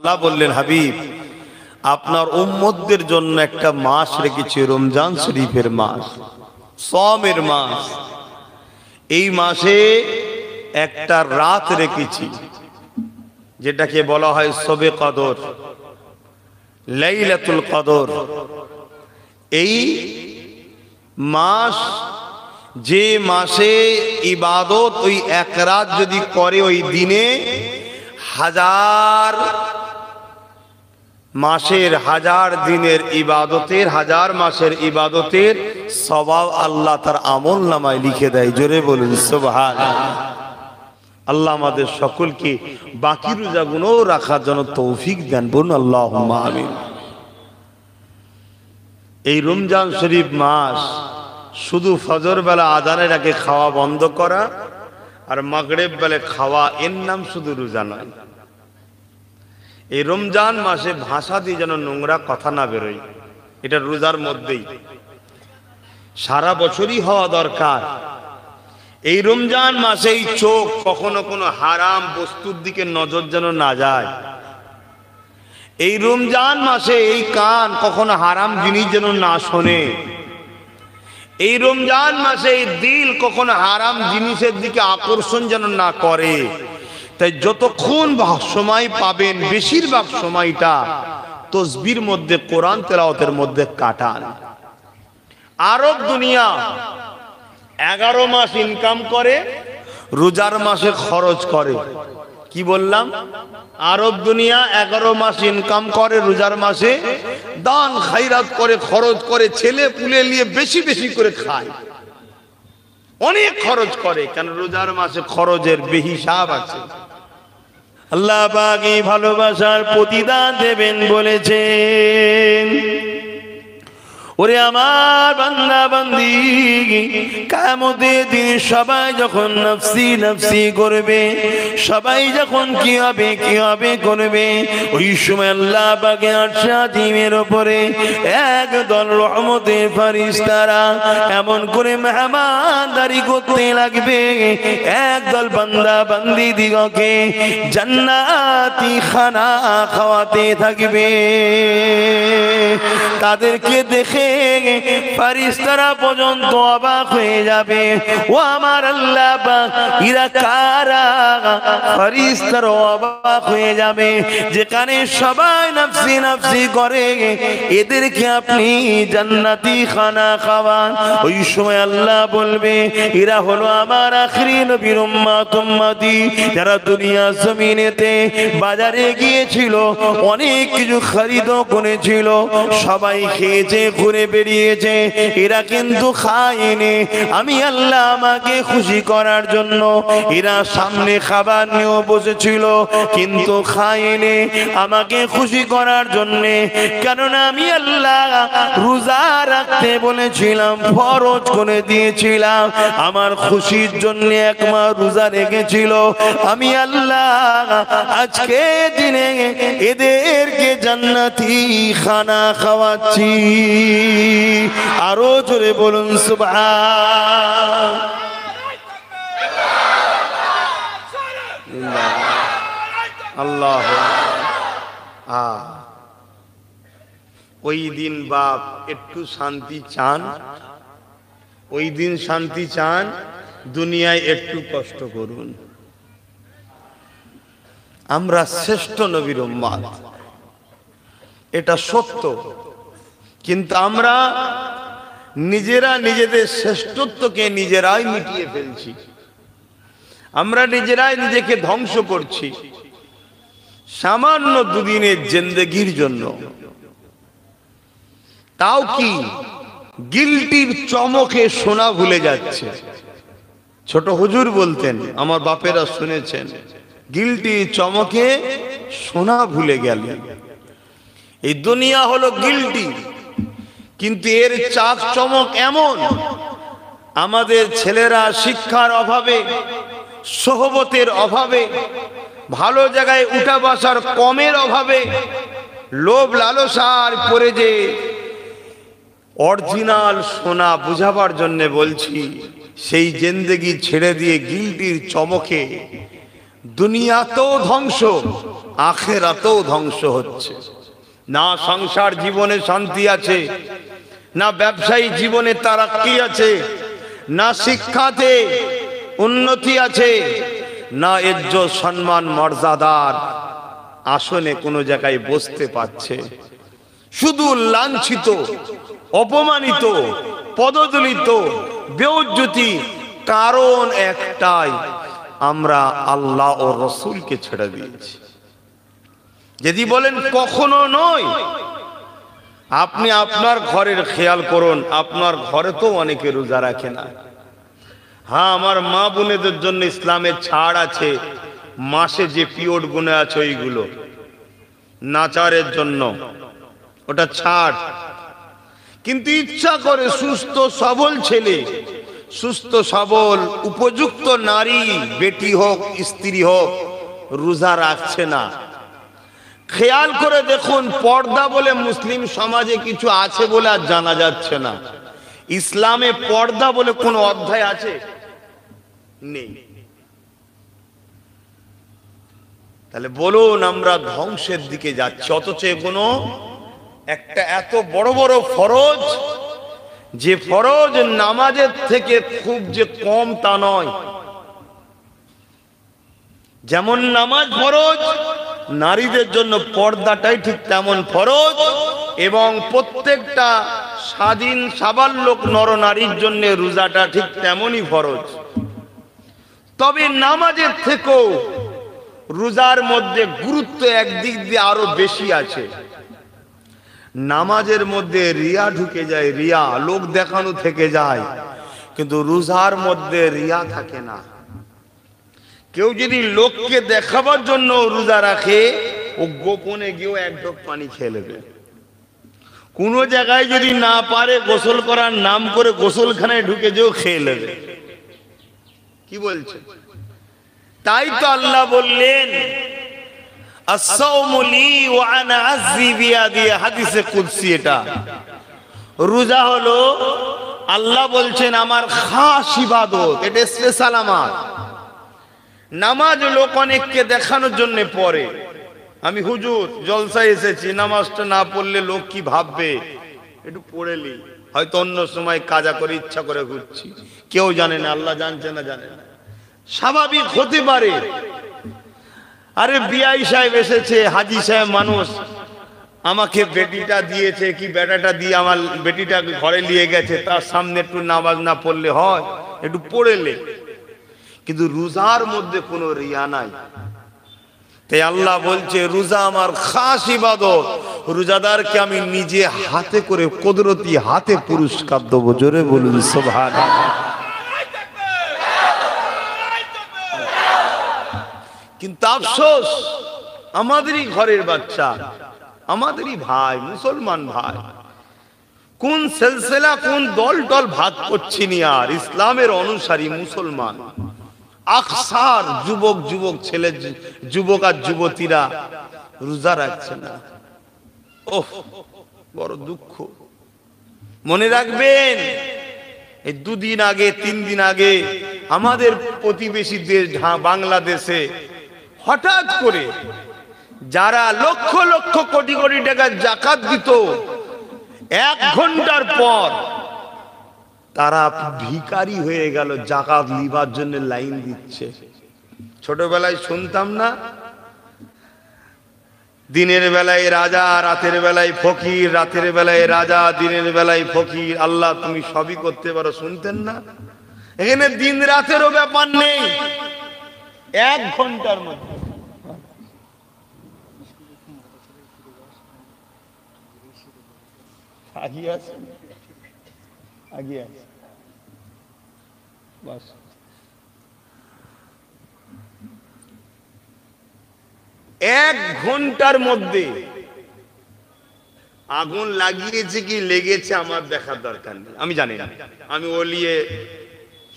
আল্লাহ বললেন, হাবিব আপনার উম্মতদের জন্য একটা মাস রেখেছি, রমজান শরীফের মাস, সওমের মাস। এই মাসে একটা রাত রেখেছি যেটাকে বলা হয় শবে কদর, লাইলাতুল কদর। এই মাস, যে মাসে ইবাদত ওই এক রাত যদি করে, ওই দিনে হাজার মাসের, হাজার দিনের ইবাদতের, হাজার মাসের ইবাদতের সওয়াব আল্লাহ তার আমল নামায় লিখে দেয়। জোরে বলুন সুবহানাল্লাহ। আল্লাহ আমাদের সকলকে বাকি রোজাগুলো রাখার জন্য তৌফিক দেন, বলুন আল্লাহুম্মা আমিন। এই রমজান শরীফ মাস শুধু ফজর বেলা আজানের আগে খাওয়া বন্ধ করা আর মাগরিব বেলা খাওয়া, এর নাম শুধু রোজা নয়। এই রমজান মাসে ভাষা দিয়ে যেন নোংরা কথা না বেরোয়, এটা রোজার মধ্যেই সারা বছরই হওয়া দরকার। এই রমজান মাসে এই চোখ কখনো কোনো হারাম বস্তুর দিকে নজর যেন না যায়। এই রমজান মাসে এই কান কখনো হারাম জিনিস যেন না শোনে। এই রমজান মাসে এই দিল কখনো হারাম জিনিসের দিকে আকর্ষণ যেন না করে। তাই যতক্ষণ সময় পাবেন, বেশিরভাগ সময়টা তসবির মধ্যে, কোরআন তেলাওয়াতের মধ্যে কাটান। আরব দুনিয়া 11 মাস ইনকাম করে, রোজার মাসে খরচ করে। কি বললাম? আরব দুনিয়া 11 মাস ইনকাম করে, রোজার মাসে দান খায়রাত করে, খরচ করে, ছেলে পুলে নিয়ে বেশি বেশি করে খায়, অনেক খরচ করে। কেন? রোজার মাসে খরচের বেহিসাব আছে। আল্লাহ পাক এই ভালোবাসার প্রতিদান দেবেন বলেছেন। ওরে আমার বান্দা বান্দি, কিয়ামতের দিন সবাই যখন নফসি নফসি করবে, সবাই যখন কি হবে করবে, ওই সময় আল্লাহ পাকের আরশ আজিমের উপরে একদল রহমতের ফেরেশতারা এমন করে মেহমানদারি করতে লাগবে, একদল বান্দা বান্দি দিগকে জান্নাতি খানা খাওয়াতে থাকবে। তাদেরকে দেখে ফেরেশতারা পর্যন্ত অবাক হয়ে যাবে। ও আমার আল্লাহ পাক, এরা কারা? ফেরেশতারা অবাক হয়ে যাবে। যেখানে সবাই নফসি নফসি করে, এদেরকে আপনি জান্নাতি খানা খাওয়ান। ওই সময় আল্লাহ বলবে, এরা হলো আমার আখিরি নবীর উম্মত উম্মতি, যারা দুনিয়া জমিনেতে বাজারে গিয়েছিল, অনেক কিছু খরিদ করেছিল, সবাই খেয়েছে, ঘুরে বেরিয়েছে, এরা কিন্তু খায়নি। আমি আল্লাহ আমাকে খুশি করার জন্য এরা সামনে খাবার নিয়ে বসেছিল, কিন্তু খায়নি আমাকে খুশি করার জন্য। কেননা আমি আল্লাহ রোজা রাখতে বলেছিলাম, ফরজ করে দিয়েছিলাম, আমার খুশির জন্য এক মাস রোজা রেখেছিল। আমি আল্লাহ আজকে দিনে এদেরকে জান্নাতি খানা খাওয়াচ্ছি। আরো জোরে বলুন সুবহানাল্লাহ। আল্লাহ। ওই দিন বাপ একটু শান্তি চান, ওই দিন শান্তি চান, দুনিয়ায় একটু কষ্ট করুন। আমরা শ্রেষ্ঠ নবীর উম্মত, এটা সত্য, কিন্তু আমরা নিজেরা নিজেদের শ্রেষ্ঠত্বকে নিজেরাই মিটিয়ে ফেলছি। আমরা নিজেরাই নিজেকে ধ্বংস করছি সামান্য দুদিনের জিন্দেগির জন্য। তাও কি গিল্টির চমকে সোনা ভুলে যাচ্ছে। ছোট হুজুর বলতেন, আমার বাপেরা শুনেছেন, গিল্টির চমকে সোনা ভুলে গেলেন। এই দুনিয়া হলো গিল্টি, কিন্তু এর চাক চমক এমন, আমাদের ছেলেরা শিক্ষার অভাবে, সোহবতের অভাবে, ভালো জায়গায় উঠা বসার কমের অভাবে, লোভ লালসার পরে যে অরিজিনাল সোনা বুঝাবার জন্য বলছি, সেই জিন্দেগি ছেড়ে দিয়ে গিল্টির চমকে দুনিয়াতেও ধ্বংস, আখিরাতেও ধ্বংস হচ্ছে। না সংসার জীবনে শান্তি আছে, না ব্যবসায়ী জীবনে তারাক্কি আছে, না শিক্ষাতে উন্নতি আছে, না ইজ্জত সম্মান মর্যাদার আসনে কোনো জায়গায় বসতে পারছে। শুধু লাঞ্ছিত, অপমানিত, পদদলিত, বেইজ্জতি। কারণ একটাই, আমরা আল্লাহ ও রসুলকে ছেড়ে দিয়েছি। যদি বলেন কখনো নয়, আপনি আপনার ঘরের খেয়াল করুন, আপনার ঘরে তো অনেকে রোজা রাখে না। হ্যাঁ, আমার মা বোনেদের জন্য ইসলামের ছাড় আছে, মাসে যে পিরিয়ড গুনে আছে ওইগুলো নাচারের জন্য, ওটা ছাড়। কিন্তু ইচ্ছা করে সুস্থ সবল ছেলে, সুস্থ সবল উপযুক্ত নারী, বেটি হোক স্ত্রী হোক, রোজা রাখছে না। খেয়াল করে দেখুন, পর্দা বলে মুসলিম সমাজে কিছু আছে বলে আর জানা যাচ্ছে না। ইসলামে পর্দা বলে কোনো অধ্যায় আছে? নেই। তাহলে বলুন, আমরা ধ্বংসের দিকে যাচ্ছি। অথচ কোনো একটা এত বড় বড় ফরজ, যে ফরজ নামাজের থেকে খুব যে কম তা নয়। যেমন নামাজ ফরজ, নারীদের জন্য পর্দাটাই ঠিক তেমন ফরজ, এবং প্রত্যেকটা স্বাধীন সাবালক নরনারীর জন্য রোজাটা ঠিক তেমনই ফরজ। তবে নামাজের থেকেও রোজার মধ্যে গুরুত্ব একদিক দিয়ে আরো বেশি আছে। নামাজের মধ্যে রিয়া ঢুকে যায়, রিয়া লোক দেখানো থেকে যায়, কিন্তু রোজার মধ্যে রিয়া থাকে না। কেউ যদি লোককে দেখাবার জন্য রোজা রাখে, ও গোপনে গিয়েও এক ঢোক পানি খেয়ে নেবে। কোন জায়গায় যদি না পারে গোসল করার নাম করে গোসলখানায় ঢুকে যেও খেয়ে নেবে। কি বলছে? তাই তো আল্লাহ বললেন, as-sawmu li wa ana azzi biyadi, হাদিসে কুদসি। এটা রোজা হলো, আল্লাহ বলছেন আমার খাস ইবাদত, এটা স্পেশাল আমার। নামাজ লোক অনেককে দেখানোর জন্য পড়ে। আমি হুজুর জলসায় এসেছি, নামাজটা না পড়লে লোক কি ভাববে, একটু পড়েলি। হয়তো অন্য সময় কাজা করে ইচ্ছা করে ঘুরছি, কেউ জানে না, আল্লাহ জানছে না, জানে না, স্বাভাবিক হতে পারে। আরে বিআই সাহেব এসেছে, হাজি সাহেব মানুষ, আমাকে বেটিটা দিয়েছে কি বেটাটা দিয়ে আমার বেটিটাকে ঘরে নিয়ে গেছে, তার সামনে একটু নামাজ না পড়লে হয়? একটু পড়েলে। কিন্তু রোজার মধ্যে কোনো রিয়া নাই। তাই আল্লাহ বলছে রোজা আমার খাস ইবাদত, রোজাদারকে আমি নিজে হাতে করে কুদরতি হাতে পুরস্কার দেবো। জোরে বলুন সুবহানাল্লাহ। কিন্তু আফসোস, আমাদেরই ঘরের বাচ্চা, আমাদেরই ভাই, মুসলমান ভাই, কোন সিলসিলা কোন দল টল ভাগ করছি নি আর। ইসলামের অনুসারী মুসলমান আকসার যুবক যুবক ছেলে, যুবক আর যুবতীরা রোজা রাখছে না। ওহ, বড় দুঃখ। মনে রাখবেন, এই দুদিন আগে 3 দিন আগে আমাদের প্রতিবেশী দেশ বাংলাদেশে হঠাৎ করে যারা লক্ষ লক্ষ কোটি কোটি টাকা জাকাত দিত, 1 ঘন্টার পর তারা ভিখারি হয়ে গেল, জাকাত লিবার জন্য লাইন দিচ্ছে। ছোটবেলায় শুনতাম না, দিনের বেলায় রাজা, রাতের বেলায় ফকির, রাতের বেলায় রাজা, দিনের বেলায় ফকির। আল্লাহ তুমি সবই করতে পারো, শুনতেন না? এখানে দিন রাতেরও ব্যাপার নেই, 1 ঘন্টার মধ্যে। আগিয়ে আছে, আগিয়ে আছে, বাস। এক ঘন্টার মধ্যে আগুন লাগিয়েছে কি লেগেছে আমার দেখার দরকার নেই, আমি জানি না, আমি ওলিয়ে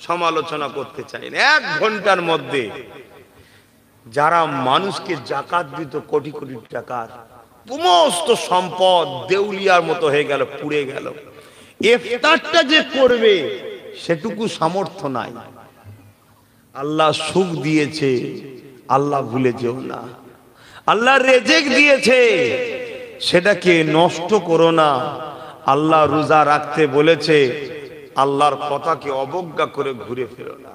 সমালোচনা করতে চাই না। 1 ঘন্টার মধ্যে যারা মানুষকে জাকাত দিত কোটি কোটি টাকার, সমস্ত সম্পদ দেউলিয়ার মতো হয়ে গেল, পুড়ে গেল। ইফতারটা যে করবে সেটুকু সামর্থ্য নাই। আল্লাহ সুখ দিয়েছে, আল্লাহ ভুলে যেও না। আল্লাহ রেজেক দিয়েছে, সেটাকে নষ্ট করো না। আল্লাহ রোজা রাখতে বলেছে, আল্লাহর কথাকে অবজ্ঞা করে ঘুরে ফেরো না।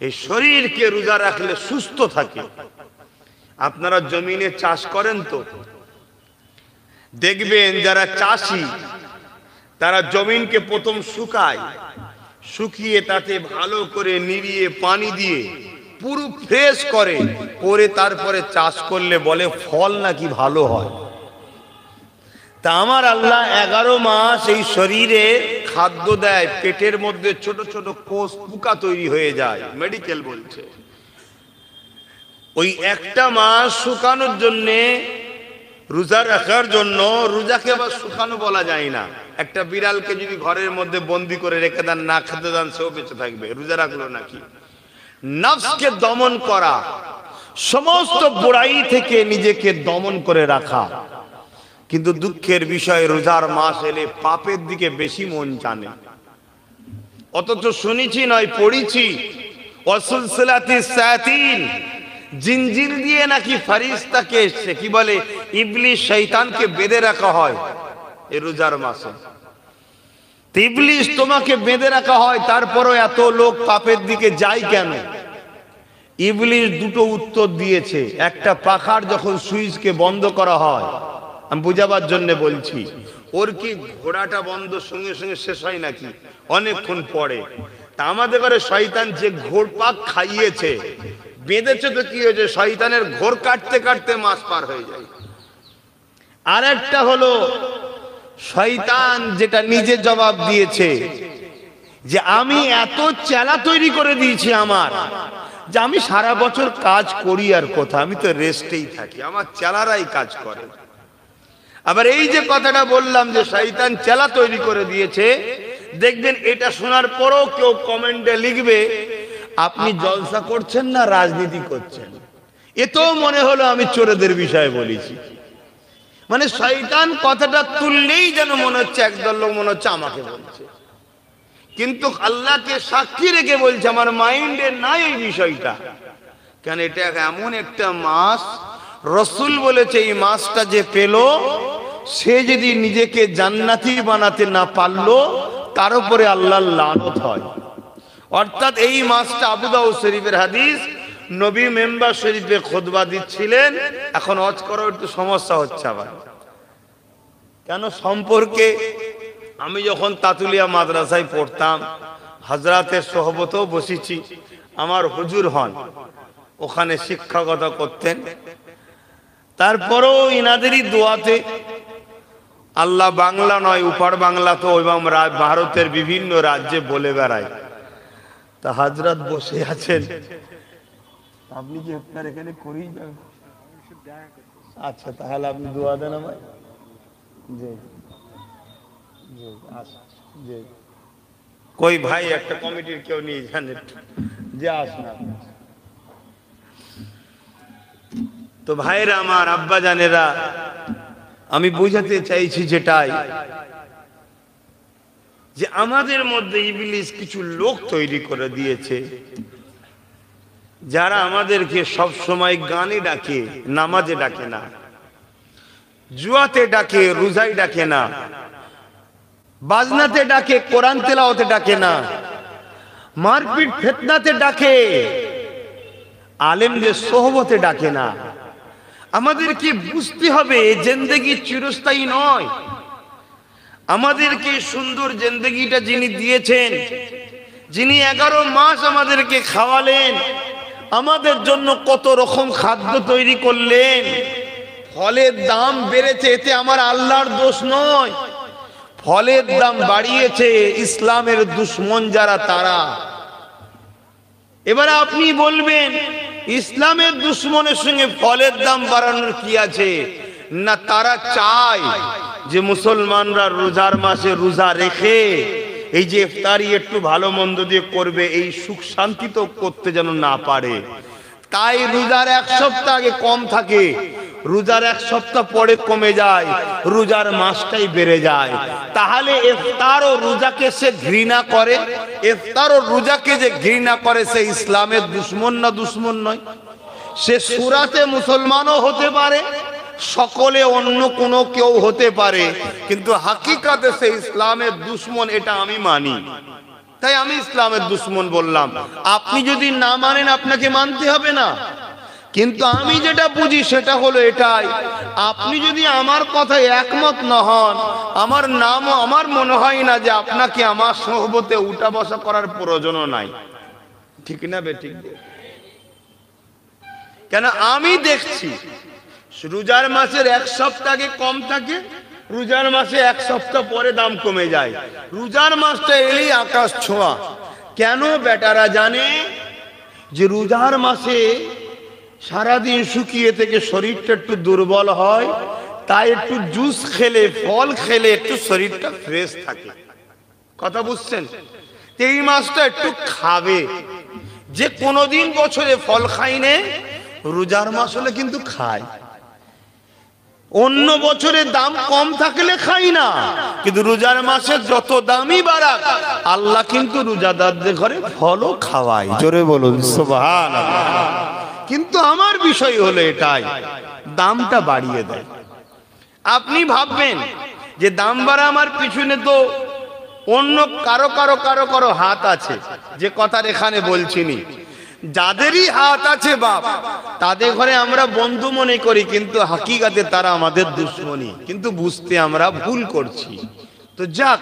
এই শরীরকে রোজা রাখলে সুস্থ থাকে। আপনারা জমিনে চাষ করেন তো দেখবেন, যারা চাষি তারা জমিনকে প্রথম শুকায়, শুকিয়ে তাতে ভালো করে নিড়িয়ে পানি দিয়ে পুরো ফ্রেশ করে, করে তারপরে চাষ করলে বলে ফল নাকি ভালো হয়। তা আমার আল্লাহ 11 মাস এই শরীরে খাদ্য দেয়, পেটের মধ্যে ছোট ছোট কোষ পোকা তৈরি হয়ে যায়, মেডিকেল বলছে। ওই একটা মাস শুকানোর জন্যে, রোজা রাখার জন্য, রোজাকে আবার শুকানো বলা যায় না। একটা বিড়ালকে যদি ঘরের মধ্যে বন্দি করে রেখে দেন, না খেতে দেন, সেও বেঁচে থাকবে, রোজা রাখলো নাকি? নফসকে দমন করা, সমস্ত বুরাই থেকে নিজেকে দমন করে রাখা। কিন্তু দুঃখের বিষয়, রোজার মাস এলে পাপের দিকে বেশি মন টানে। অথচ শুনেছি নয়, পড়েছি, ওয়াসুলসিলাতি শায়াতিন, জিনজির দিয়ে নাকি ফেরেশতাকে, সে কি বলে, ইবলিস শয়তানকে বেঁধে রাখা হয় এই রোজার মাসে। ইবলিস তোমাকে বেঁধে রাখা হয়, তারপরও এত লোক পাপের দিকে যায় কেন? ইবলিস দুটো উত্তর দিয়েছে। একটা, পাখার যখন সুইচকে বন্ধ করা হয়, আমি বুঝাবার জন্য বলছি, ওর কি ঘোড়াটা বন্ধ সঙ্গে সঙ্গে শেষ হয় নাকি? অনেকক্ষণ পরে। তা আমাদের ঘরে শয়তান যে ঘোড় পাক খাইয়েছে, বেঁধেছে, তো কি হয়েছে, শয়তানের ঘোড় কাটতে কাটতে মাস পার হয়ে যায়। আর একটা হলো শয়তান যেটা নিজে জবাব দিয়েছে, যে আমি এত চেলা তৈরি করে দিয়েছি আমার, যে আমি সারা বছর কাজ করি আর কোথা, আমি তো রেস্টেই থাকি, আমার চেলারাই কাজ করে। আবার এই যে কথাটা বললাম যে শয়তান চেলা তৈরি করে দিয়েছে, দেখবেন এটা শোনার পরও কেউ কমেন্টে লিখবে, আপনি জলসা করছেন না রাজনীতি করছেন। এতেও মনে হলো আমি চোরেদের বিষয়ে বলেছি। মানে শয়তান কথাটা তুললেই যেন মনে হচ্ছে একদল লোক মনে হচ্ছে আমাকে বলছে, কিন্তু আল্লাহকে সাক্ষী রেখে বলছে আমার মাইন্ডে নাই এই বিষয়টা। কেন, এটা এমন একটা মাস, রসুল বলেছে এই মাসটা যে পেল, সে যদি নিজেকে জান্নাতি বানাতে না পারলো, তার উপরে আল্লাহর লানত হয়। অর্থাৎ এই মাসটা, আবু দাউদ শরীফের হাদিস, নবী মেম্বার শরীফে খুতবা দিচ্ছিলেন, এখন হজ করার একটু সমস্যা হচ্ছে। আবার কেন সম্পর্কে, আমি যখন তাতুলিয়া মাদ্রাসায় পড়তাম, হযরতের সোহবতেও বসেছি, আমার হুজুর হন, ওখানে শিক্ষকতা করতেন। তারপরেও ইনাদেরই দোয়াতে আল্লাহ বাংলা নয়, উপার বাংলা তো এবং ভারতের বিভিন্ন রাজ্যে বলে বেড়ায়। তা হযরত বসে আছেন, আপনি কি আপনার এখানে করেই যাবেন? আচ্ছা, তাহলে আপনি দোয়া দেন আমায়। জি জি, জি, কই ভাই একটা কমিটির কেউ নিয়ে যান, যে আসুন। তো ভাইরা আমার, আব্বা জানেরা, আমি বুঝাতে চাইছি যেটাই, যে আমাদের মধ্যে ইবলিস কিছু লোক তৈরি করে দিয়েছে, যারা আমাদেরকে সব সময় গানে ডাকে, নামাজে ডাকে না, জুয়াতে ডাকে, রোজায় ডাকে না, বাজনাতে ডাকে, কোরআন তেলাওয়াতে ডাকে না, মারপিট ফিতনাতে ডাকে, আলেমদের সোহবতে ডাকে না। আমাদেরকে বুঝতে হবে জিন্দেগি চিরস্থায়ী নয়। আমাদেরকে সুন্দর জিন্দেগিটা যিনি দিয়েছেন, যিনি 11 মাস আমাদেরকে খাওয়ালেন, আমাদের জন্য কত রকম খাদ্য তৈরি করলেন, ফলের দাম বেড়েছে, এতে আমার আল্লাহর দোষ নয়। ফলের দাম বাড়িয়েছে ইসলামের দুশমন যারা, তারা। এবারে আপনি বলবেন ইসলামের দুশমনের সঙ্গে ফলের দাম বাড়ানোর কি আছে? না, তারা চায় যে মুসলমানরা রোজার মাসে রোজা রেখে এই যে ইফতারি একটু ভালো মন্দ দিয়ে করবে, এই সুখ শান্তি তো করতে যেন না পারে। তাই রোজার 1 সপ্তাহ আগে কম থাকে, রোজার 1 সপ্তাহ পরে কমে যায়, রোজার মাসটাই বেড়ে যায়। তাহলে ইফতার ও রোজাকে সে ঘৃণা করে, ইফতার ও রোজাকে যে ঘৃণা করে, সে ইসলামের দুশমন না দুশমন নয়? সে সুরাতে মুসলমানও হতে পারে, সকলে অন্য কোনো কেউ হতে পারে, কিন্তু হাকিকাতে সে ইসলামের দুশ্মন, এটা আমি মানি। তাই আমি ইসলামের দুশ্মন বললাম। আপনি যদি না মানেন আপনাকে মানতে হবে না, কিন্তু আমি যেটা বুঝি সেটা হলো এটাই, আপনি যদি আমার কথায় একমত না হন, আমার নামও আমার মনে হয় না যে আপনাকে আমার সোহবতে উঠা বসা করার প্রয়োজনও নাই। ঠিক না বেঠিক? কেন আমি দেখছি রোজার মাসের এক সপ্তাহ আগে কম থাকে, রোজার মাসে এক সপ্তাহ পরে দাম কমে যায়। রোজার মাসটা এলেই আকাশ ছোঁয়া। কেন? বেটারা জানে যে রোজার মাসে সারাদিন শুকিয়ে থেকে শরীরটা একটু দুর্বল হয়, তাই একটু জুস খেলে, ফল খেলে একটু শরীরটা ফ্রেশ থাকে। কথা বুঝছেন? এই মাসটা একটু খাবে। যে কোনোদিন বছরে ফল খাইনে, রোজার মাস হলে কিন্তু খায়। অন্য বছরে দাম কম থাকলে খাই না, কিন্তু রোজার মাসে যত দামই বাড়াক, আল্লাহ কিন্তু রোজাদারদের ঘরে ফলও খাওয়ায়। জোরে বলুন সুবহানাল্লাহ। কিন্তু আমার বিষয় হলো এটাই, দামটা বাড়িয়ে দেয়। আপনি ভাববেন যে দাম বাড়া আমার পিছনে তো অন্য কারো কারো কারো কারো হাত আছে, যে কথার এখানে বলছিনি। যাদেরই হাত আছে বাপ, তাদের ঘরে আমরা বন্ধু মনে করি, কিন্তু হাকিকাতে তারা আমাদের দুশ্মনী, কিন্তু বুঝতে আমরা ভুল করছি। তো যাক,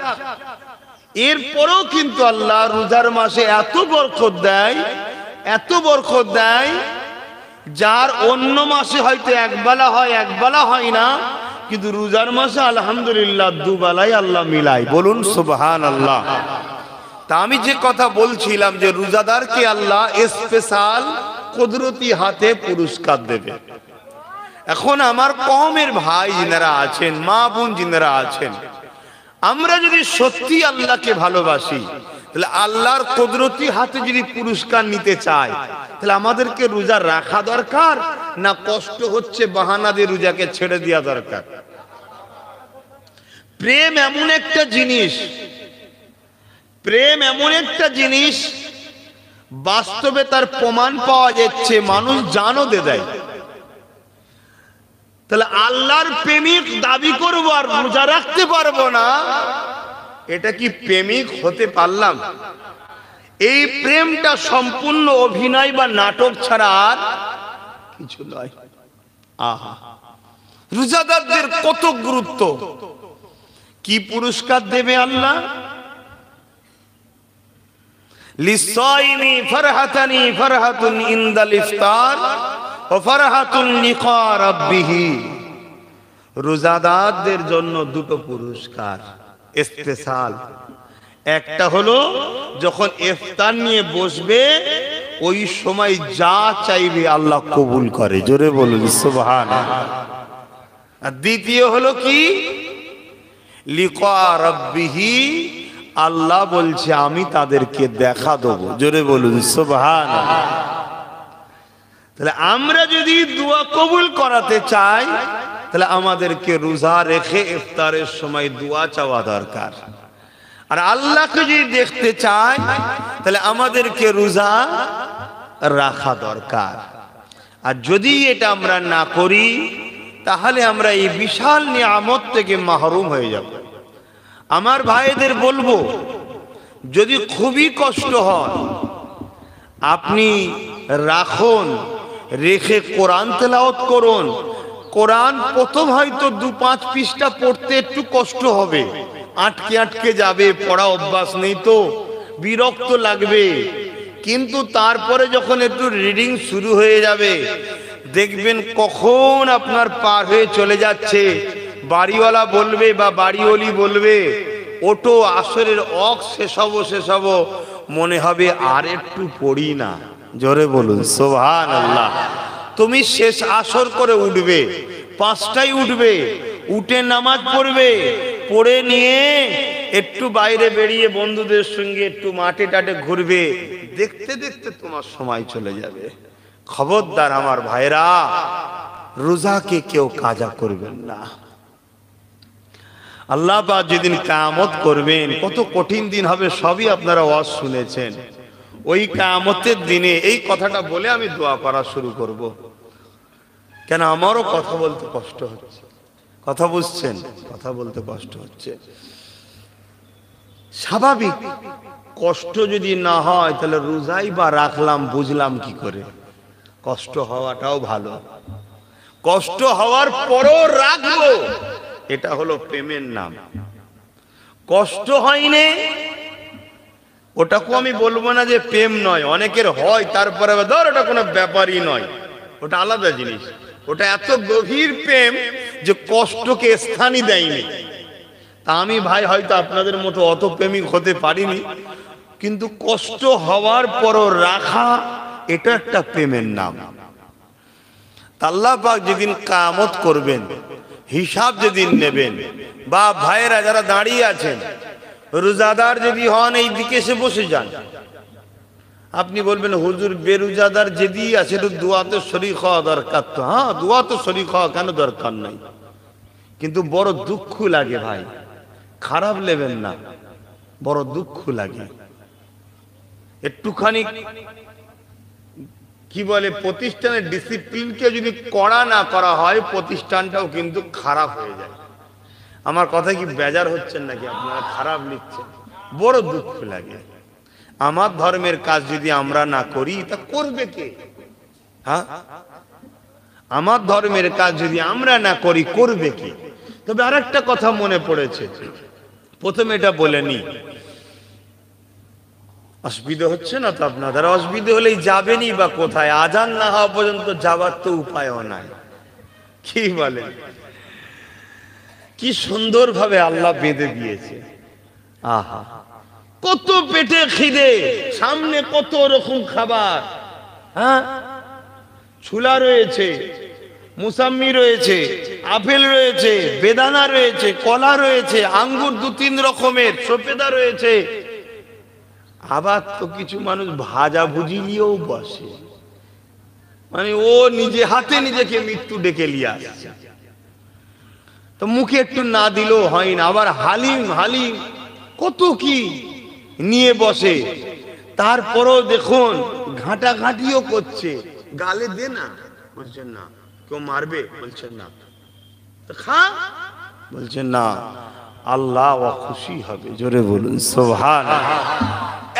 এরপরেও কিন্তু আল্লাহ রোজার মাসে এত বরকত দেয়, এত বরকত দেয়, যার অন্য মাসে হয়তো একবেলা হয় একবেলা হয় না, কিন্তু রোজার মাসে আলহামদুলিল্লাহ দুবেলায় আল্লাহ মিলাই। বলুন সুবহানাল্লাহ। তা আমি যে কথা বলছিলাম যে রোজাদারকে আল্লাহ স্পেশাল কুদরতি হাতে পুরস্কার দেবে। এখন আমার কওমের ভাই যিনারা আছেন, মা বোন যিনারা আছেন, আমরা যদি সত্যি আল্লাহকে ভালোবাসি, তাহলে আল্লাহর কুদরতি হাতে যদি পুরস্কার নিতে চাই, তাহলে আমাদেরকে রোজা রাখা দরকার, না কষ্ট হচ্ছে বাহানা দিয়ে রোজাকে ছেড়ে দেওয়া দরকার? প্রেম এমন একটা জিনিস, প্রেম এমন একটা জিনিস, বাস্তবে তার প্রমাণ পাওয়া যাচ্ছে, মানুষ জানও দেয়। তাহলে আল্লাহর প্রেমিক দাবি করবো আর রোজা রাখতে পারবো না, এটা কি প্রেমিক হতে পারলাম? এই প্রেমটা সম্পূর্ণ অভিনয় বা নাটক ছাড়া আর কিছু নয়। আহা, রোজাদারদের কত গুরুত্ব! কি পুরস্কার দেবে আল্লাহ? লিসাইমি ফারহাতানি ফারহাতুন ইনদাল ইফতার ওয়া ফারহাতুন লিকা রাব্বিহি। রোজাদারদের জন্য দুটো পুরস্কার স্পেশাল। একটা হলো যখন ইফতার নিয়ে বসবে, ওই সময় যা চাইবে আল্লাহ কবুল করে। জোরে বলুন সুবহানাল্লাহ। আর দ্বিতীয় হলো কি? লিকা রাব্বিহি, আল্লাহ বলছে আমি তাদেরকে দেখা দেবো। জোরে বলুন সুবহানাল্লাহ। তাহলে আমরা যদি দোয়া কবুল করাতে চাই, তাহলে আমাদেরকে রোজা রেখে ইফতারের সময় দোয়া চাওয়া দরকার। আর আল্লাহকে যদি দেখতে চাই, তাহলে আমাদেরকে রোজা রাখা দরকার। আর যদি এটা আমরা না করি, তাহলে আমরা এই বিশাল নিয়ামত থেকে মাহরুম হয়ে যাব। আমার ভাইদের বলবো, যদি খুবই কষ্ট হয়, আপনি রাখুন, রেখে কোরআন তেলাওয়াত করুন। কোরআন প্রথম হয়তো 2-5 পৃষ্ঠা পড়তে একটু কষ্ট হবে, আটকে আটকে যাবে, পড়া অভ্যাস নেই তো বিরক্ত লাগবে, কিন্তু তারপরে যখন একটু রিডিং শুরু হয়ে যাবে, দেখবেন কখন আপনার পার হয়ে চলে যাচ্ছে। বাড়িওয়ালা বলবে বা বাড়িওয়ালি বলবে, ওটো আসরের শেষ হবো, মনে হবে আর একটু পড়ি না। জোরে বলুন সুবহানাল্লাহ। তুমি শেষ আসর করে উঠবে, 5টায় উঠবে, উঠে নামাজ পড়বে, পড়ে নিয়ে একটু বাইরে বেরিয়ে বন্ধুদের সঙ্গে একটু মাঠে টাটে ঘুরবে, দেখতে দেখতে তোমার সময় চলে যাবে। খবরদার আমার ভাইরা, রোজাকে কেউ কাজা করবেন না। আল্লাহ পাক যেদিন কিয়ামত করবেন, কত কঠিন দিন হবে, সবই আপনারা ওয়াজ শুনেছেন। ওই কিয়ামতের দিনে এই কথাটা বলে আমি দোয়া করা শুরু করব। কেন আমারও কথা বলতে কষ্ট হচ্ছে, কথা বুঝছেন, কথা বলতে কষ্ট হচ্ছে স্বাভাবিক। কষ্ট যদি না হয় তাহলে রোজাই বা রাখলাম বুঝলাম কি করে? কষ্ট হওয়াটাও ভালো, কষ্ট হওয়ার পরও রাখবো, এটা হলো প্রেমের নাম। কষ্ট হয়নি ওটাকে আমি বলবো না যে প্রেম নয়, অনেকের হয় তারপরে ধর ওটা কোনো ব্যাপারই নয়, ওটা আলাদা জিনিস। ওটা এত গভীর প্রেম যে কষ্টকে স্থানই দেয়নি। তা আমি ভাই হয়তো আপনাদের মতো অত প্রেমিক হতে পারিনি, কিন্তু কষ্ট হওয়ার পরও রাখা এটা একটা প্রেমের নাম। আল্লাহ পাক যেদিন কিয়ামত করবেন, হিসাব যেদিন নেবেন, বা ভাইয়েরা যারা দাঁড়িয়ে আছেন রোজাদার যদি হন এই দিকে এসে বসে যান। আপনি বলবেন হুজুর বেরোজাদার যেদি আছে তো দোয়াতে শরীক হওয়া দরকার। তো হ্যাঁ, দোয়া তো শরীক হওয়া কেন দরকার নাই, কিন্তু বড় দুঃখ লাগে ভাই, খারাপ নেবেন না, বড় দুঃখ লাগে। একটুখানি কি বলে প্রতিষ্ঠানের ডিসিপ্লিনকে যদি কড়া না করা হয় প্রতিষ্ঠানটাও কিন্তু খারাপ হয়ে যায়। আমার কথা কি বেজার হচ্ছেন নাকি আপনারা? খারাপ লিখছেন, বড় দুঃখ লাগে। আমার ধর্মের কাজ যদি আমরা না করি তা করবে কে? হ্যাঁ, আমার ধর্মের কাজ যদি আমরা না করি করবে কে? তবে আরেকটা কথা মনে পড়েছে, প্রথমে এটা বলে নি, অসুবিধা হচ্ছে না তো আপনাদের? অসুবিধা হলেই যাবেনই বা কোথায়? আজান না হওয়া পর্যন্ত যাবার তো উপায়ও নাই। কি বলে, কি সুন্দর ভাবে আল্লাহ বেঁধে দিয়েছে। আহা, কত পেটে খিদে, সামনে কত রকম খাবার। হ্যাঁ, ছোলা রয়েছে, মুসাম্মি রয়েছে, আপেল রয়েছে, বেদানা রয়েছে, কলা রয়েছে, আঙ্গুর 2-3 রকমের, সফেদা রয়েছে। আবার তো কিছু মানুষ ভাজা ভুজি নিয়েও বসে, মানে ও নিজে হাতে নিজেকে মৃত্যু ডেকে নিয়ে আসছে। তো মুখে একটু না দিলেও হয় না। আবার হালিম হালিম কত কি নিয়ে বসে, তারপরও দেখুন ঘাঁটাঘাঁটিও করছে। গালে দে না, বলছেন না। কেউ মারবে, বলছেন না। তো খা, বলছেন না। আল্লাহ খুশি হবে, জোরে বলুন সুবহানাল্লাহ।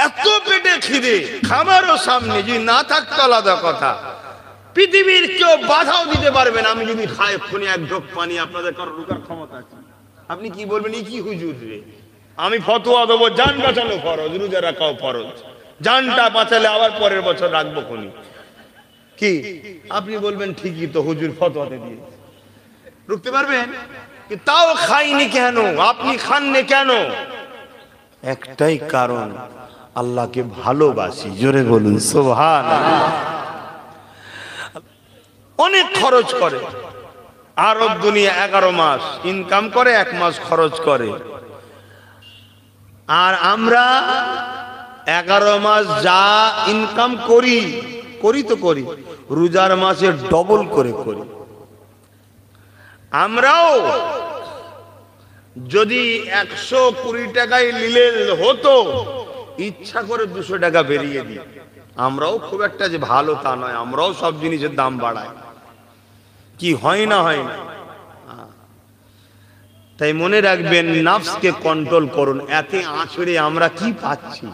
এত পেটে খিদে, খাবারও সামনে, যদি না থাকতো আলাদা কথা। পৃথিবীর কেউ বাধাও দিতে পারবে না। আমি যদি খাই এক্ষুনি এক ঢোক পানি, আপনাদের কারো রোকার ক্ষমতা আছে? আপনি কি বলবেন, কি হুজুর রে, আমি ফতোয়া দেবো জান বাঁচানো ফরজ, রোজা রাখাও ফরজ, জানটা বাঁচালে আবার পরের বছর রাখবো কোনি। কি আপনি বলবেন ঠিকই তো হুজুর ফতোয়াতে দিয়ে, রুখতে পারবেন? তাও খাইনি কেন? আপনি খাননি কেন? একটাই কারণ, আল্লাহকে ভালোবাসি, জোরে বলুন সুবহানাল্লাহ। অনেক খরচ করে, আরব দুনিয়া 11 মাস ইনকাম করে, 1 মাস খরচ করে। আর আমরা 11 মাস যা ইনকাম করি তো করি, রোজার মাসে ডবল করে করি। আমরাও যদি 120 টাকায় নিলে হতো, ইচ্ছা করে 200 টাকা বেরিয়ে দিই। আমরাও খুব একটা যে ভালো তা নয়, আমরাও সব জিনিসের দাম বাড়াই। কি হয় না, হয় না। তাই মনে রাখবেন, নফসকে কন্ট্রোল করুন। এতে আঁচড়ে আমরা কি পাচ্ছি?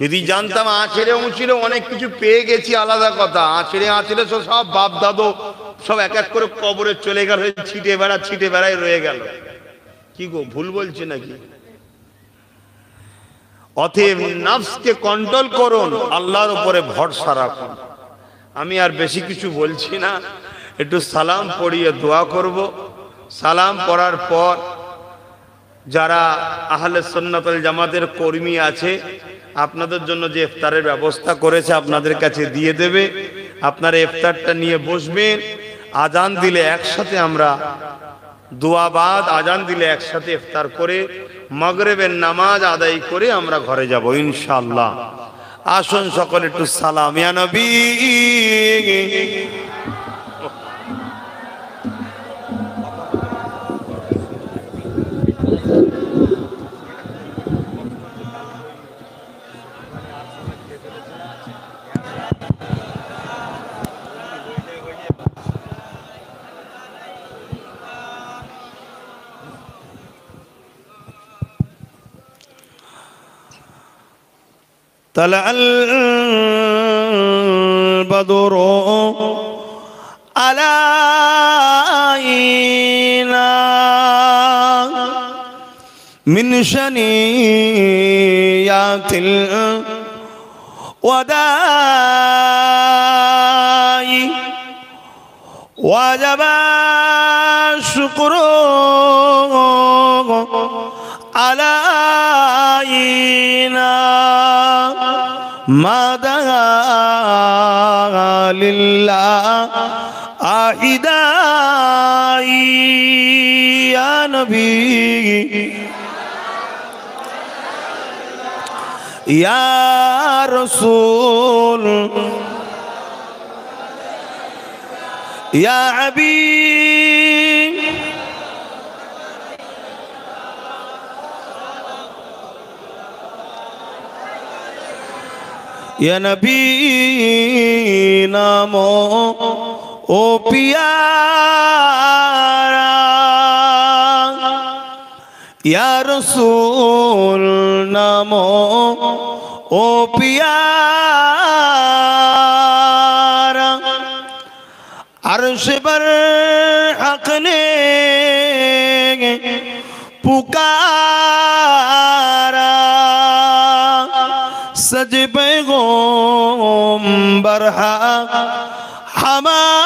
যদি জানতাম আঁচড়ে উঁচড়ে অনেক কিছু পেয়ে গেছি আলাদা কথা, আঁচড়ে আঁচড়ে সব বাপ দাদু সব এক এক করে কবরে চলে গেল, ছিটে বেড়ায় রয়ে গেল। কি গো, ভুল বলছি নাকি? অতএব নফসকে কন্ট্রোল করুন, আল্লাহর উপরে ভরসা রাখুন। আমি আর বেশি কিছু বলছি না, একটু সালাম পড়িয়ে দোয়া করব। সালাম পড়ার পর যারা আহলে সুন্নাত ওয়াল জামাতের কর্মী আছে, আপনাদের জন্য যে ইফতারের ব্যবস্থা করেছে আপনাদের কাছে দিয়ে দেবে। আপনারা ইফতারটা নিয়ে বসবেন। আজান দিলে একসাথে আমরা দোয়াবাদ, আজান দিলে একসাথে ইফতার করে মাগরিবের নামাজ আদায় করে আমরা ঘরে যাব ইনশাআল্লাহ। আসুন সকলে একটু সালাম ইয়া নবী। طلع البدر علينا من شنيات الوداع وجب الشكر علينا ما دعا لله أعدائي يا نبي يا رسول يا حبيب يا نبي نامو او پیارا یا رسول نامو او پیارا عرش پر حق نے پکارا سج پیغمبر ہمارا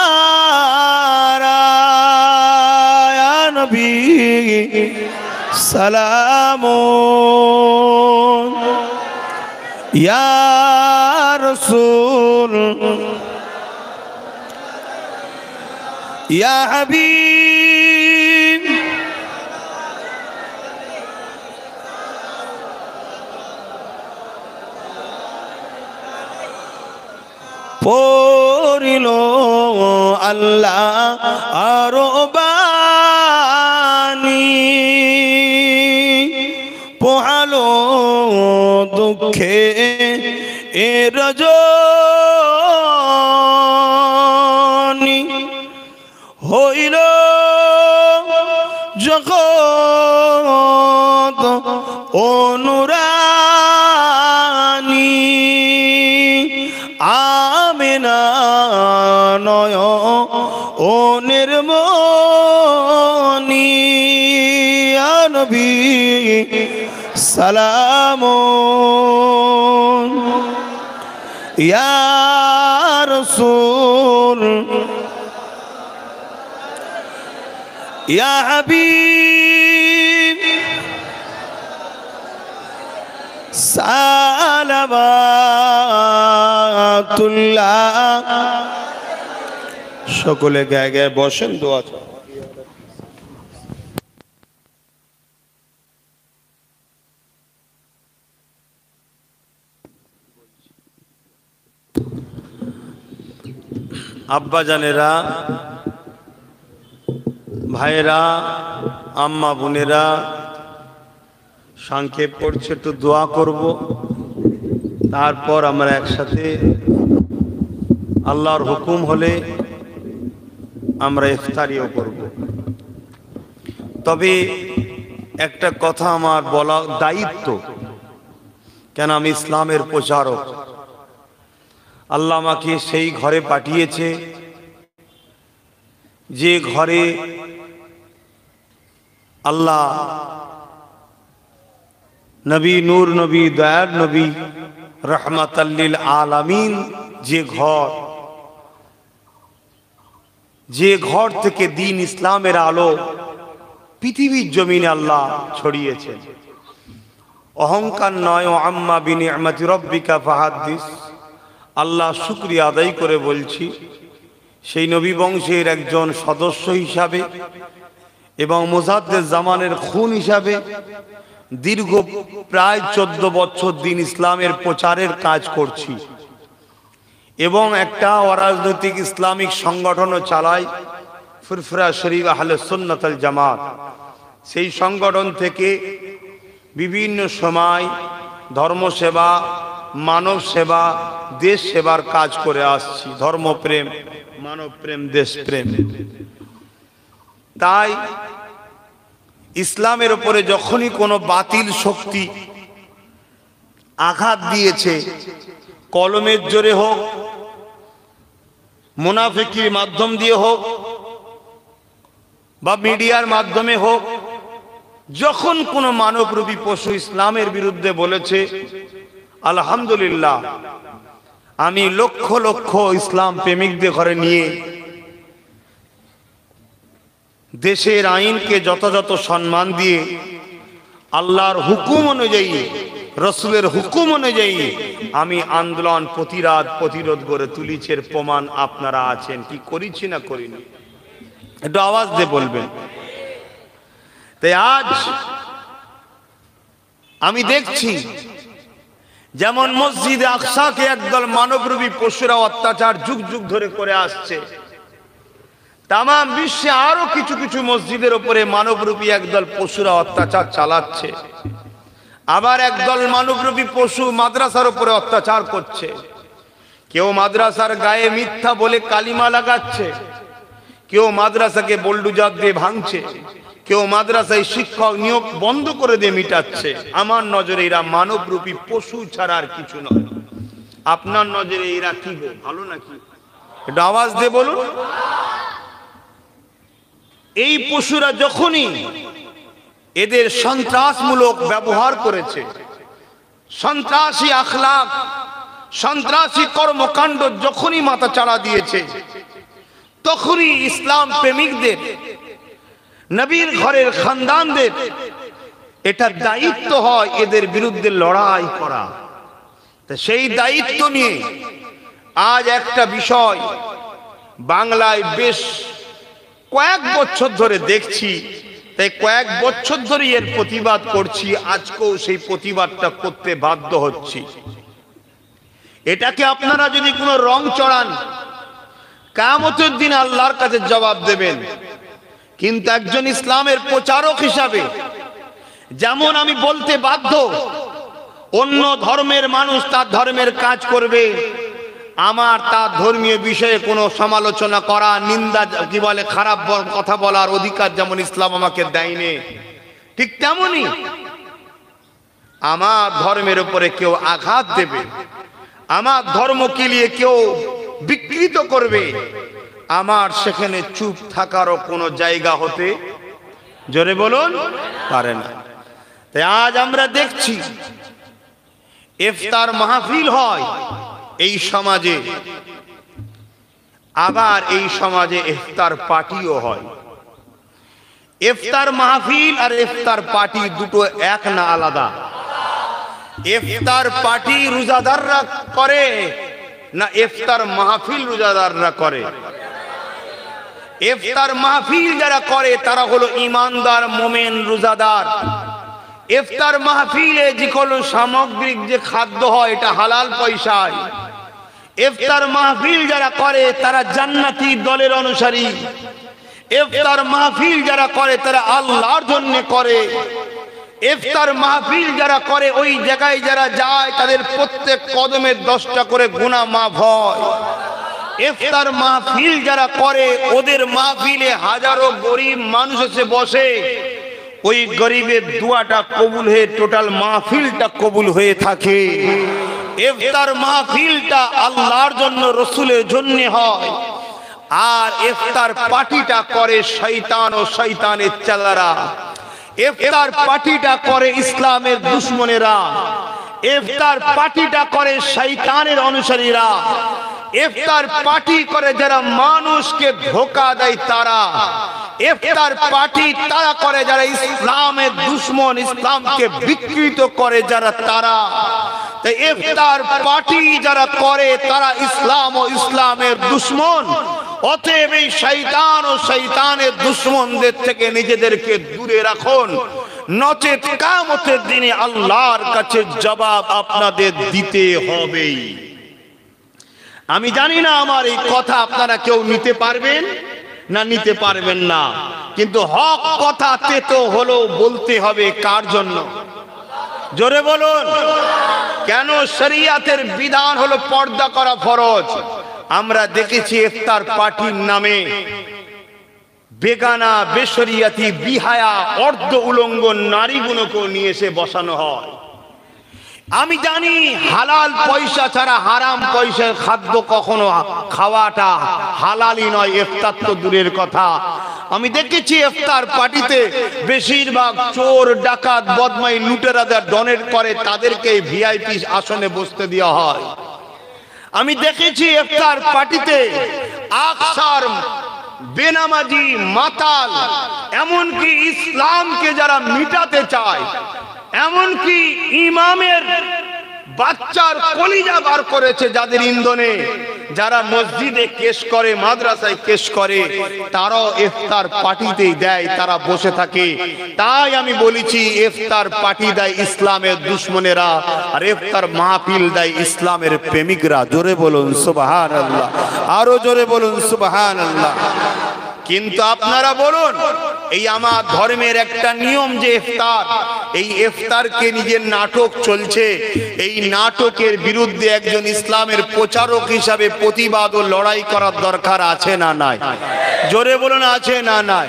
یا نبی سلام یا رسول یا حبیب পড়িলো আল্লাহ আরো বাণী পোহালো দুঃখে এ রজনী হইল জগৎ অনুরানী আমিনা নয় ও নির্মণি ইয়া নবী সালাম ইয়া রাসূল ইয়া হাবিব সালাওয়াতুল্লাহ সকলে গায়ে গায়ে বসেন দোয়া চান আব্বা জানেরা ভাইরা আম্মা বোনেরা সংক্ষেপ করছে একটু দোয়া করব তারপর আমরা একসাথে আল্লাহর হুকুম হলে আমরা ইফতারিও করব তবে একটা কথা আমার বলা দায়িত্ব কেন আমি ইসলামের প্রচারক আল্লাহ আমাকে সেই ঘরে পাঠিয়েছে যে ঘরে আল্লাহ নবী নূর নবী দয়ার নবী রহমাতাল লিল আলামিন যে ঘর থেকে দ্বীন ইসলামের আলো পৃথিবীর জমিনে আল্লাহ ছড়িয়েছেন অহংকার নয় ও আম্মা বিনিআমাতি রাব্বিকা ফাহাদ্দিস আল্লাহ শুকরিয়া আদায় করে বলছি সেই নবী বংশের একজন সদস্য হিসাবে এবং মুজাদ্দেদ জামানের খুন হিসাবে দীর্ঘ প্রায় 14 বছর দিন ইসলামের প্রচারের কাজ করছি এবং একটা অরাজনৈতিক ইসলামিক সংগঠনও চালাই ফুরফুরা শরীফ আহলে সুন্নাত ওয়াল জামাত সেই সংগঠন থেকে বিভিন্ন সময় ধর্মসেবা মানব সেবা দেশ সেবার কাজ করে আসছি ধর্মপ্রেম মানবপ্রেম দেশপ্রেম তাই ইসলামের উপরে যখনই কোনো বাতিল শক্তি আঘাত দিয়েছে, কলমের জোরে হোক, মুনাফিকির মাধ্যম দিয়ে হোক, বা মিডিয়ার মাধ্যমে হোক, যখন কোনো মানবরূপী পশু ইসলামের বিরুদ্ধে বলেছে, আলহামদুলিল্লাহ আমি লক্ষ লক্ষ ইসলাম প্রেমিকদের ঘরে নিয়ে দেশের আইনকে যথাযথ সম্মান দিয়ে আল্লাহর হুকুম অনুযায়ী, রসুলের হুকুম অনুযায়ী আমি আন্দোলন প্রতিরোধ করে তুলিছি। এর প্রমাণ আপনারা আছেন। কি করেছি না করিনি? একটু আওয়াজ দিয়ে বলবেন। তাই আজ আমি দেখছি যেমন মসজিদে আকসাকে একদল মানবরূপী পশুরা অত্যাচার যুগ যুগ ধরে করে আসছে, তাম বিশ্বে আরো কিছু কিছু মসজিদের উপরে মানবরূপী একদল পশুরা অত্যাচার চালাচ্ছে। আবার একদল মানবরূপী পশু মাদ্রাসার উপরে অত্যাচার করছে। কেউ মাদ্রাসার গায়ে মিথ্যা বলে কালিমা লাগাচ্ছে, কেউ মাদ্রাসাকে বোল্ডুজার দিয়ে ভাঙছে, কেউ মাদ্রাসায় শিক্ষক নিয়োগ বন্ধ করে দিয়ে মিটাচ্ছে। আমার নজরে এরা মানবরূপী পশু ছাড়া আর কিছু নয়। আপনার নজরে এরা কি গো, ভালো নাকি? একটু আওয়াজ দিয়ে বলুন। এই পশুরা যখনই এদের সন্ত্রাসমূলক ব্যবহার করেছে, সন্ত্রাসী আখলাক, সন্ত্রাসী কর্মকাণ্ড যখনই মাথা চাড়া দিয়েছে, তখনই ইসলাম প্রেমিকদের, নবীর ঘরের খানদানদের এটা দায়িত্ব হয় এদের বিরুদ্ধে লড়াই করা। তা সেই দায়িত্ব নিয়ে আজ একটা বিষয় বাংলায় বেশ কয়েক বছর ধরে দেখছি, তাই কয়েক বছর ধরে এর প্রতিবাদ করছি। আজকেও সেই প্রতিবাদটা করতে বাধ্য হচ্ছি। এটাকে আপনারা যদি কোনো রং চড়ান, কিয়ামতের দিন আল্লাহর কাছে জবাব দেবেন। কিন্তু একজন ইসলামের প্রচারক হিসাবে যেমন আমি বলতে বাধ্য, অন্য ধর্মের মানুষ তার ধর্মের কাজ করবে, আমার তার ধর্মীয় বিষয়ে কোনো সমালোচনা করা, নিন্দা, কি বলে, খারাপ কথা বলার অধিকার যেমন ইসলাম আমাকে দেয়নি, ঠিক তেমনি আমার ধর্মের উপরে কেউ আঘাত দেবে, আমার ধর্মকে নিয়ে কেউ বিকৃত করবে, আমার সেখানে চুপ থাকারও কোনো জায়গা হতে, জোরে বলুন, পারে না। তাই আজ আমরা দেখছি ইফতার মাহফিল হয় এই সমাজে, আবার এই সমাজে ইফতার পার্টিও হয়। ইফতার মাহফিল আর ইফতার পার্টি দুটো এক না আলাদা? ইফতার পার্টি রোজাদাররা করে না ইফতার মাহফিল রোজাদাররা করে? ইফতার মাহফিল যারা করে তারা হলো ইমানদার, মোমেন, রোজাদার। ইফতার মাহফিলে যে কোনো সামগ্রিক যে খাদ্য হয় এটা হালাল পয়সায়। ইফতার মাহফিল যারা করে তারা জান্নাতি দলের অনুসারী। ইফতার মাহফিল যারা করে তারা আল্লাহর জন্য করে। ইফতার মাহফিল যারা করে ওই জায়গায় যারা যায় তাদের প্রত্যেক কদমে 10টা করে গুনাহ মাফ হয়। ইফতার মাহফিল যারা করে ওদের মাহফিলে হাজারো গরিব মানুষ এসে বসে, ওই গরিবের দোয়াটা কবুল হয়ে টোটাল মাহফিলটা কবুল হয়ে থাকে। ইফতার মাহফিলটা আল্লাহর জন্য, রসুলের জন্য হয়। আর ইফতার পার্টিটা করে শয়তান ও শয়তানের চেলারা। ইফতার পার্টিটা করে ইসলামের দুশমনেরা। ইফতার পার্টিটা করে শয়তানের অনুসারীরা। ইফতার পার্টি করে যারা মানুষকে ধোঁকা দেয় তারা। ইফতার পার্টি তারা করে যারা ইসলামের দুশমন, ইসলামকে বিকৃত করে যারা তারা। তাই ইফতার পার্টি যারা করে তারা ইসলাম ও ইসলামের দুশমন। অতএব এই শয়তান ও শয়তানের দুশমনদের থেকে নিজেদেরকে দূরে রাখুন, নচেত কিয়ামতের দিনে আল্লাহর কাছে জবাব আপনাদের দিতে হবেই। আমি জানি না আমার এই কথা আপনারা কেউ নিতে পারবেন না নিতে পারবেন না, কিন্তু হক কথা তেতো হলো বলতে হবে কার জন্য? জোরে বলুন। কেন? শরিয়াতের বিধান হলো পর্দা করা ফরজ। আমরা দেখেছি ইফতার পার্টির নামে বেগানা, বেশরিয়াতি, বিহায়া, অর্ধ উলঙ্গ নারীগুলোকে নিয়ে এসে বসানো হয়। আমি জানি হালাল পয়সা ছাড়া হারাম পয়সার খাদ্য কখনো খাওয়াটা হালালই নয়, ইফতার তো দূরের কথা। আমি দেখেছি ইফতার পার্টিতে বেশিরভাগ চোর ডাকাত বদমাই লুটেরাদের ডোনেট করে, তাদেরকে ভিআইপি আসনে বসতে দেওয়া হয়। আমি দেখেছি ইফতার পার্টিতে আকসার বেনামাজি মাতাল, এমনকি ইসলামকে যারা মিটাতে চায়, এমনকি ইমামের বাচ্চার কলিজা বার করেছে যাদের ইন্ধনে, যারা মসজিদে কেশ করে মাদ্রাসায় কেশ করে, তারাও ইফতার পার্টিতেই দেয়, তারা বসে থাকে। তাই আমি বলেছি ইফতার পার্টি দেয় ইসলামের দুশ্মনেরা, আর ইফতার মাহফিল দেয় ইসলামের প্রেমিকরা। জোরে বলুন সুবহানাল্লাহ, আরো জোরে বলুন সুবহানাল্লাহ। কিন্তু আপনারা বলুন, এই আমার ধর্মের একটা নিয়ম যে ইফতার, এই ইফতারকে নিজের নাটক চলছে, এই নাটকের বিরুদ্ধে একজন ইসলামের প্রচারক হিসাবে প্রতিবাদ ও লড়াই করার দরকার আছে না নাই? জোরে বলুন আছে না নাই?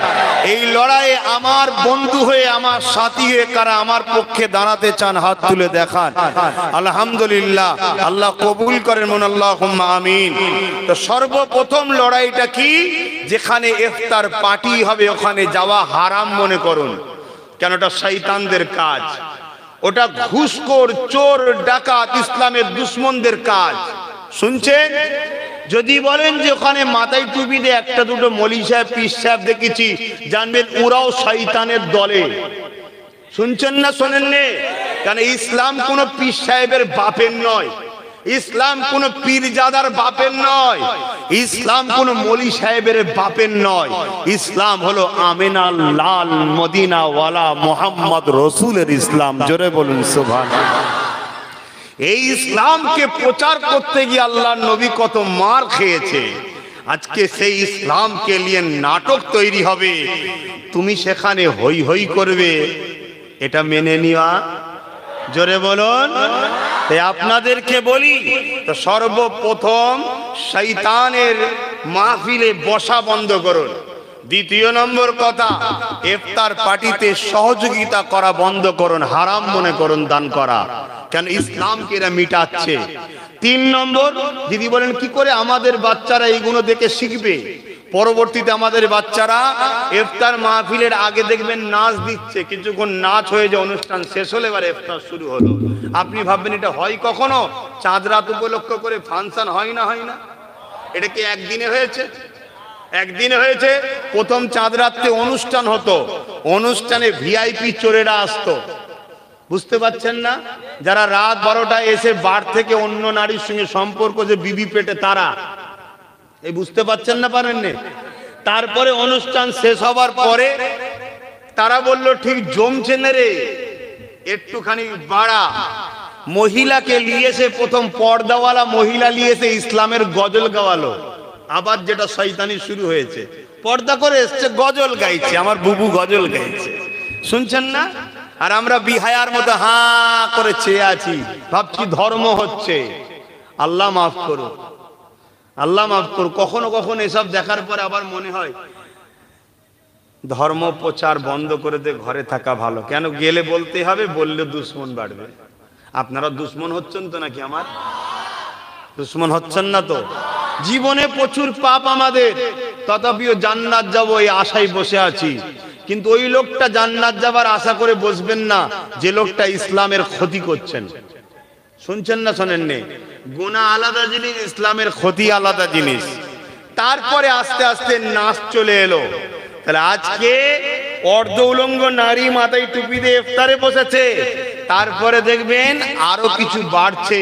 এই লড়াইয়ে আমার বন্ধু হয়ে, আমার সাথী হয়ে কারা আমার পক্ষে দাঁড়াতে চান হাত তুলে দেখান। আলহামদুলিল্লাহ, আল্লাহ কবুল করেন, মন আল্লাহুম্মা আমিন। তো সর্বপ্রথম লড়াইটা কি? যেখানে ইফতার পার্টি হবে ওখানে যাওয়া হারাম মনে করুন, কেন ওটা শয়তানদের কাজ, ওটা ঘুষখোর চোর ডাকাত ইসলামের দুশ্মনদের কাজ। শুনছেন? যদি বলেন যে ওখানে মাথায় টুপি দিয়ে একটা দুটো মৌলভী সাহেব পীর সাহেব দেখেছি, জানবেন ওরাও শয়তানের দলে। শুনছেন না শোনেন নে? কারণ ইসলাম কোন পীর সাহেবের বাপের নয়, ইসলাম কোন পীরজাদার বাপের নয়, ইসলাম কোন মৌলভী সাহেবের বাপের নয়। ইসলাম হলো আমিনা লাল মদিনা ওয়ালা মুহাম্মদ রসুলের ইসলাম। জোরে বলুন সুবহানাল্লাহ। এই ইসলামকে প্রচার করতে গিয়ে আল্লাহর নবী কত মার খেয়েছে। আজকে সেই ইসলামকে নিয়ে নাটক তৈরি হবে, তুমি সেখানে হই হই করবে, এটা মেনে নেওয়া? জোরে বলুন। তাই আপনাদেরকে বলি, তো সর্বপ্রথম শয়তানের মাহফিলে বসা বন্ধ করুন। দ্বিতীয় নম্বর কথা, ইফতার পার্টিতে সহযোগিতা করা বন্ধ করুন, হারাম মনে করুন দান করা, কেন ইসলামকে এরা মিটাচ্ছে। 3 নম্বর, দিদি বলেন কি করে আমাদের বাচ্চারা এইগুলো দেখে শিখবে? পরবর্তীতে আমাদের বাচ্চারা ইফতার মাহফিলের আগে দেখবেন নাচ দিচ্ছে, কিছুক্ষণ নাচ হয়ে যায়, অনুষ্ঠান শেষ হলে এবার ইফতার শুরু হলো। আপনি ভাববেন এটা হয় কখনো? চাঁদ রাত উপলক্ষ করে ফাংশন হয় না? হয় না? এটা কি একদিনে হয়েছে? একদিনে হয়েছে। প্রথম চাঁদ রাতে অনুষ্ঠান হতো, অনুষ্ঠানে ভিআইপি চোরেরা আসতো, বুঝতে পারছেন না? যারা রাত 12টায় এসে বার থেকে অন্য নারীর সঙ্গে সম্পর্ক যে বিবি পেটে, তারা এই বুঝতে পারছেন না, পারেন না? তারপরে অনুষ্ঠান শেষ হবার পরে তারা বলল ঠিক জমছে না রে, একটুখানি বাড়া। মহিলাকে নিয়ে এসে প্রথম পর্দাওয়ালা মহিলা নিয়ে এসে ইসলামের গজল গাওয়ালো। আবার যেটা শয়তানি শুরু হয়েছে, পর্দা করে এসছে, গজল গাইছে, আমার বুবু গজল গাইছে, শুনছেন না? আর আমরা বিহায়ার মতো হা করে চেয়ে আছি, ভাবছি ধর্ম হচ্ছে। আল্লাহ মাফ করো, আল্লাহ মাফ করো। কখনো কখনো এসব দেখার পরে আবার মনে হয় ধর্ম প্রচার বন্ধ করে দিয়ে ঘরে থাকা ভালো। কেন গেলে বলতে হবে, বললে দুশ্মন বাড়বে। আপনারা দুশ্মন হচ্ছেন তো নাকি? আমার দুশ্মন হচ্ছেন না তো? জীবনে প্রচুর পাপ আমাদের, তথাপিও জান্নাত যাবো এই আশায় বসে আছি। কিন্তু ওই লোকটা জান্নাত যাবার আশা করে বসবেন না যে লোকটা ইসলামের ক্ষতি করছেন। শুনছেন না শোনেন নে? গুনাহ আলাদা জিনিস, ইসলামের ক্ষতি আলাদা জিনিস। তারপরে আস্তে আস্তে নাচ চলে এলো। তাহলে আজকে অর্ধ উলঙ্গ নারী মাথায় টুপি দিয়ে ইফতারে বসেছে, তারপরে দেখবেন আরো কিছু বাড়ছে,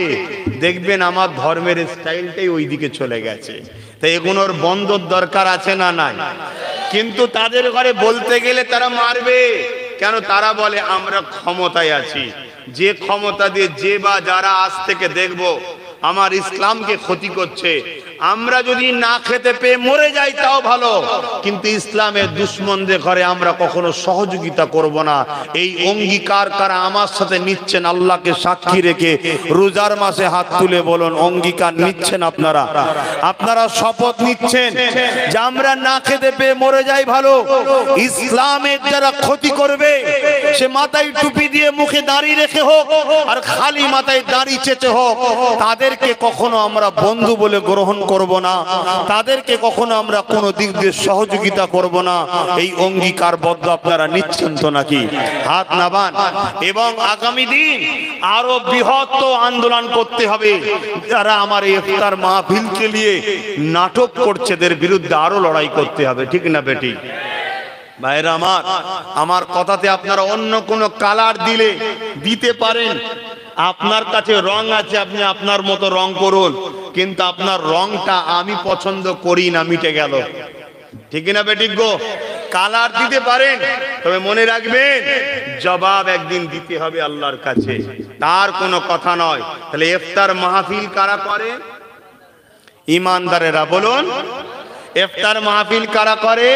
দেখবেন আমার ধর্মের স্টাইলটাই ওই দিকে চলে গেছে। তাই এগুলোর বন্ধর দরকার আছে না নাই? কিন্তু তাদের ঘরে বলতে গেলে তারা মারবে, কেন? তারা বলে আমরা ক্ষমতায় আছি। যে ক্ষমতা দিয়ে যে বা যারা আজ থেকে দেখবো আমার ইসলামকে ক্ষতি করছে, আমরা যদি না খেতে পেয়ে মরে যাই তাও ভালো, কিন্তু ইসলামের দুশমনদের ঘরে আমরা কখনো সহযোগিতা করব না। এই অঙ্গীকার কারা আমার সাথে নিচ্ছেন? আল্লাহকে সাক্ষী রেখে রোজার মাসে হাত তুলে বলুন, অঙ্গীকার নিচ্ছেন আপনারা? আপনারা শপথ নিচ্ছেন যে আমরা না খেতে পেয়ে মরে যাই ভালো, ইসলামের যারা ক্ষতি করবে সে মাথায় টুপি দিয়ে মুখে দাড়ি রেখে হোক আর খালি মাথায় দাড়ি চেঁচে হোক, তাদেরকে কখনো আমরা বন্ধু বলে গ্রহণ করব না, তাদেরকে কখনো আমরা কোনো দিক দিয়ে সহযোগিতা করব না। এই অঙ্গীকারবদ্ধ আপনারা নিচ্ছেন তো নাকি? হাত নামান। এবং আগামী দিন আরো বৃহৎ আন্দোলন করতে হবে। যারা আমার ইফতার মাহফিলকে নিয়ে নাটক করছে এদের বিরুদ্ধে আরো লড়াই করতে হবে, ঠিক না বেটি? ভাইরা আমার কথাতে আপনারা অন্য কোনো কালার দিতে পারেন। আপনার কাছে রং আছে, আপনি আপনার মতো রং করুন, কিন্তু আপনার রংটা আমি পছন্দ করি না, মিটে গেল, ঠিক না বেটি গো? কালার দিতে পারেন, তবে মনে রাখবেন জবাব একদিন দিতে হবে আল্লাহর কাছে, তার কোনো কথা নয়। তাহলে ইফতার মাহফিল কারা করে? ইমানদারেরা। বলুন, ইফতার মাহফিল কারা করে?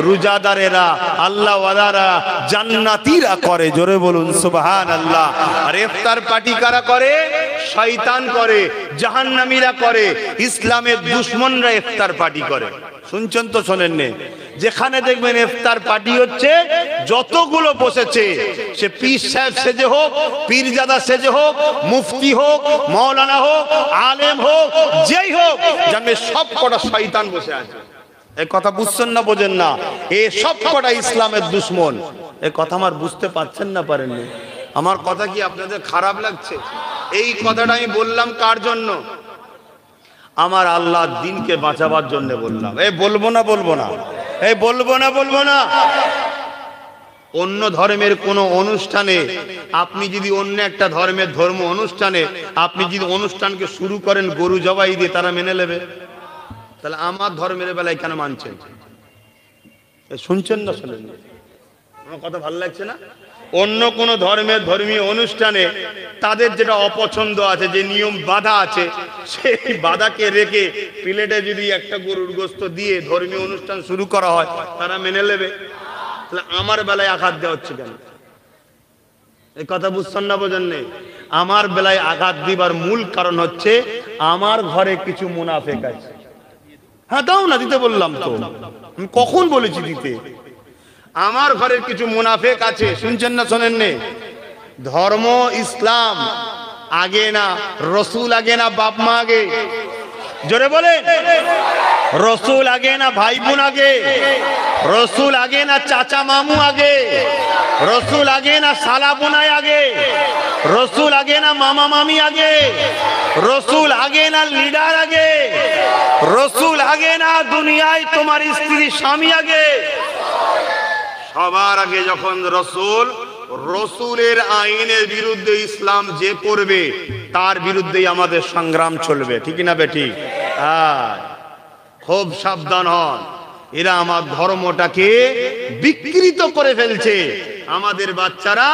রোজাদারেরা, আল্লাহ ওয়ালারা, জান্নাতীরা করে। জোরে বলুন সুবহানাল্লাহ। আর ইফতার পার্টি কারা করে? শয়তান করে, জাহান্নামীরা করে, ইসলামের দুশমনরা ইফতার পার্টি করে। শুনছেন তো? শোনেন নে? যেখানে দেখবেন ইফতার পার্টি হচ্ছে, যতগুলো বসেছে সে পীর সাহেব সেজে হোক, পীরজাদা সেজে হোক, মুফতি হোক, মাওলানা হোক, আলেম হোক, যেই হোক, জানবে সব কটা শয়তান বসে আছে। এই কথা বুঝছেন না? বোঝেন না? এই সব কটা ইসলামের দুশমন। এই কথা আমার বুঝতে পারছেন না? পারেননি? আমার কথা কি আপনাদের খারাপ লাগছে? এই কথাটা আমি বললাম কার জন্য? আমার আল্লাহর দ্বীনকে বাঁচাবার জন্য বললাম। এই বলবো না, বলবো না, এই বলবো না, বলবো না। অন্য ধর্মের কোন অনুষ্ঠানে আপনি যদি অন্য একটা ধর্মের অনুষ্ঠানে আপনি যদি অনুষ্ঠানকে শুরু করেন গরু জবাই দিয়ে, তারা মেনে নেবে? তাহলে আমার ধর্মের বেলায় কেন মানছেন? শুনছেন না? শোনেন? আমার কথা ভালো লাগছে না? অন্য কোন ধর্মের ধর্মীয় অনুষ্ঠানে তাদের যেটা অপছন্দ আছে, যে নিয়ম বাধা আছে, সেই বাধাকে রেখে প্লেটে যদি একটা গরুর গোশত দিয়ে ধর্মীয় অনুষ্ঠান শুরু করা হয়, তারা মেনে নেবে? তাহলে আমার বেলায় আঘাত দেওয়া হচ্ছে কেন? এই কথা বুঝছেন না? বোঝেন নেই? আমার বেলায় আঘাত দিবার মূল কারণ হচ্ছে আমার ঘরে কিছু মুনাফেক আছে। হ্যাঁ, দাও না, দিতে বললাম তো, আমি কখন বলেছি দিতে? আমার ঘরের কিছু মুনাফেক আছে। শুনছেন না? শোনেন নে? ধর্ম ইসলাম আগে না, রসুল আগে না, বাপ মা আগে? জোরে বলে। রসুল আগে না ভাই বোন আগে? রসুল আগে না চাচা মামু আগে? রসুল আগে না সালা বোনাই আগে? রসুল আগে না মামা মামি আগে? রসুল আগে না লিডার আগে? রসুল আগে না দুনিয়ায় তোমার স্ত্রী স্বামী আগে? সবার আগে যখন রসুল, রসুলের আইনের বিরুদ্ধে ইসলাম যে করবে তার বিরুদ্ধেই আমাদের সংগ্রাম চলবে, ঠিক না বেটি? খুব সাবধান হন, এরা আমার ধর্মটাকে বিকৃত করে ফেলছে। আমাদের বাচ্চারা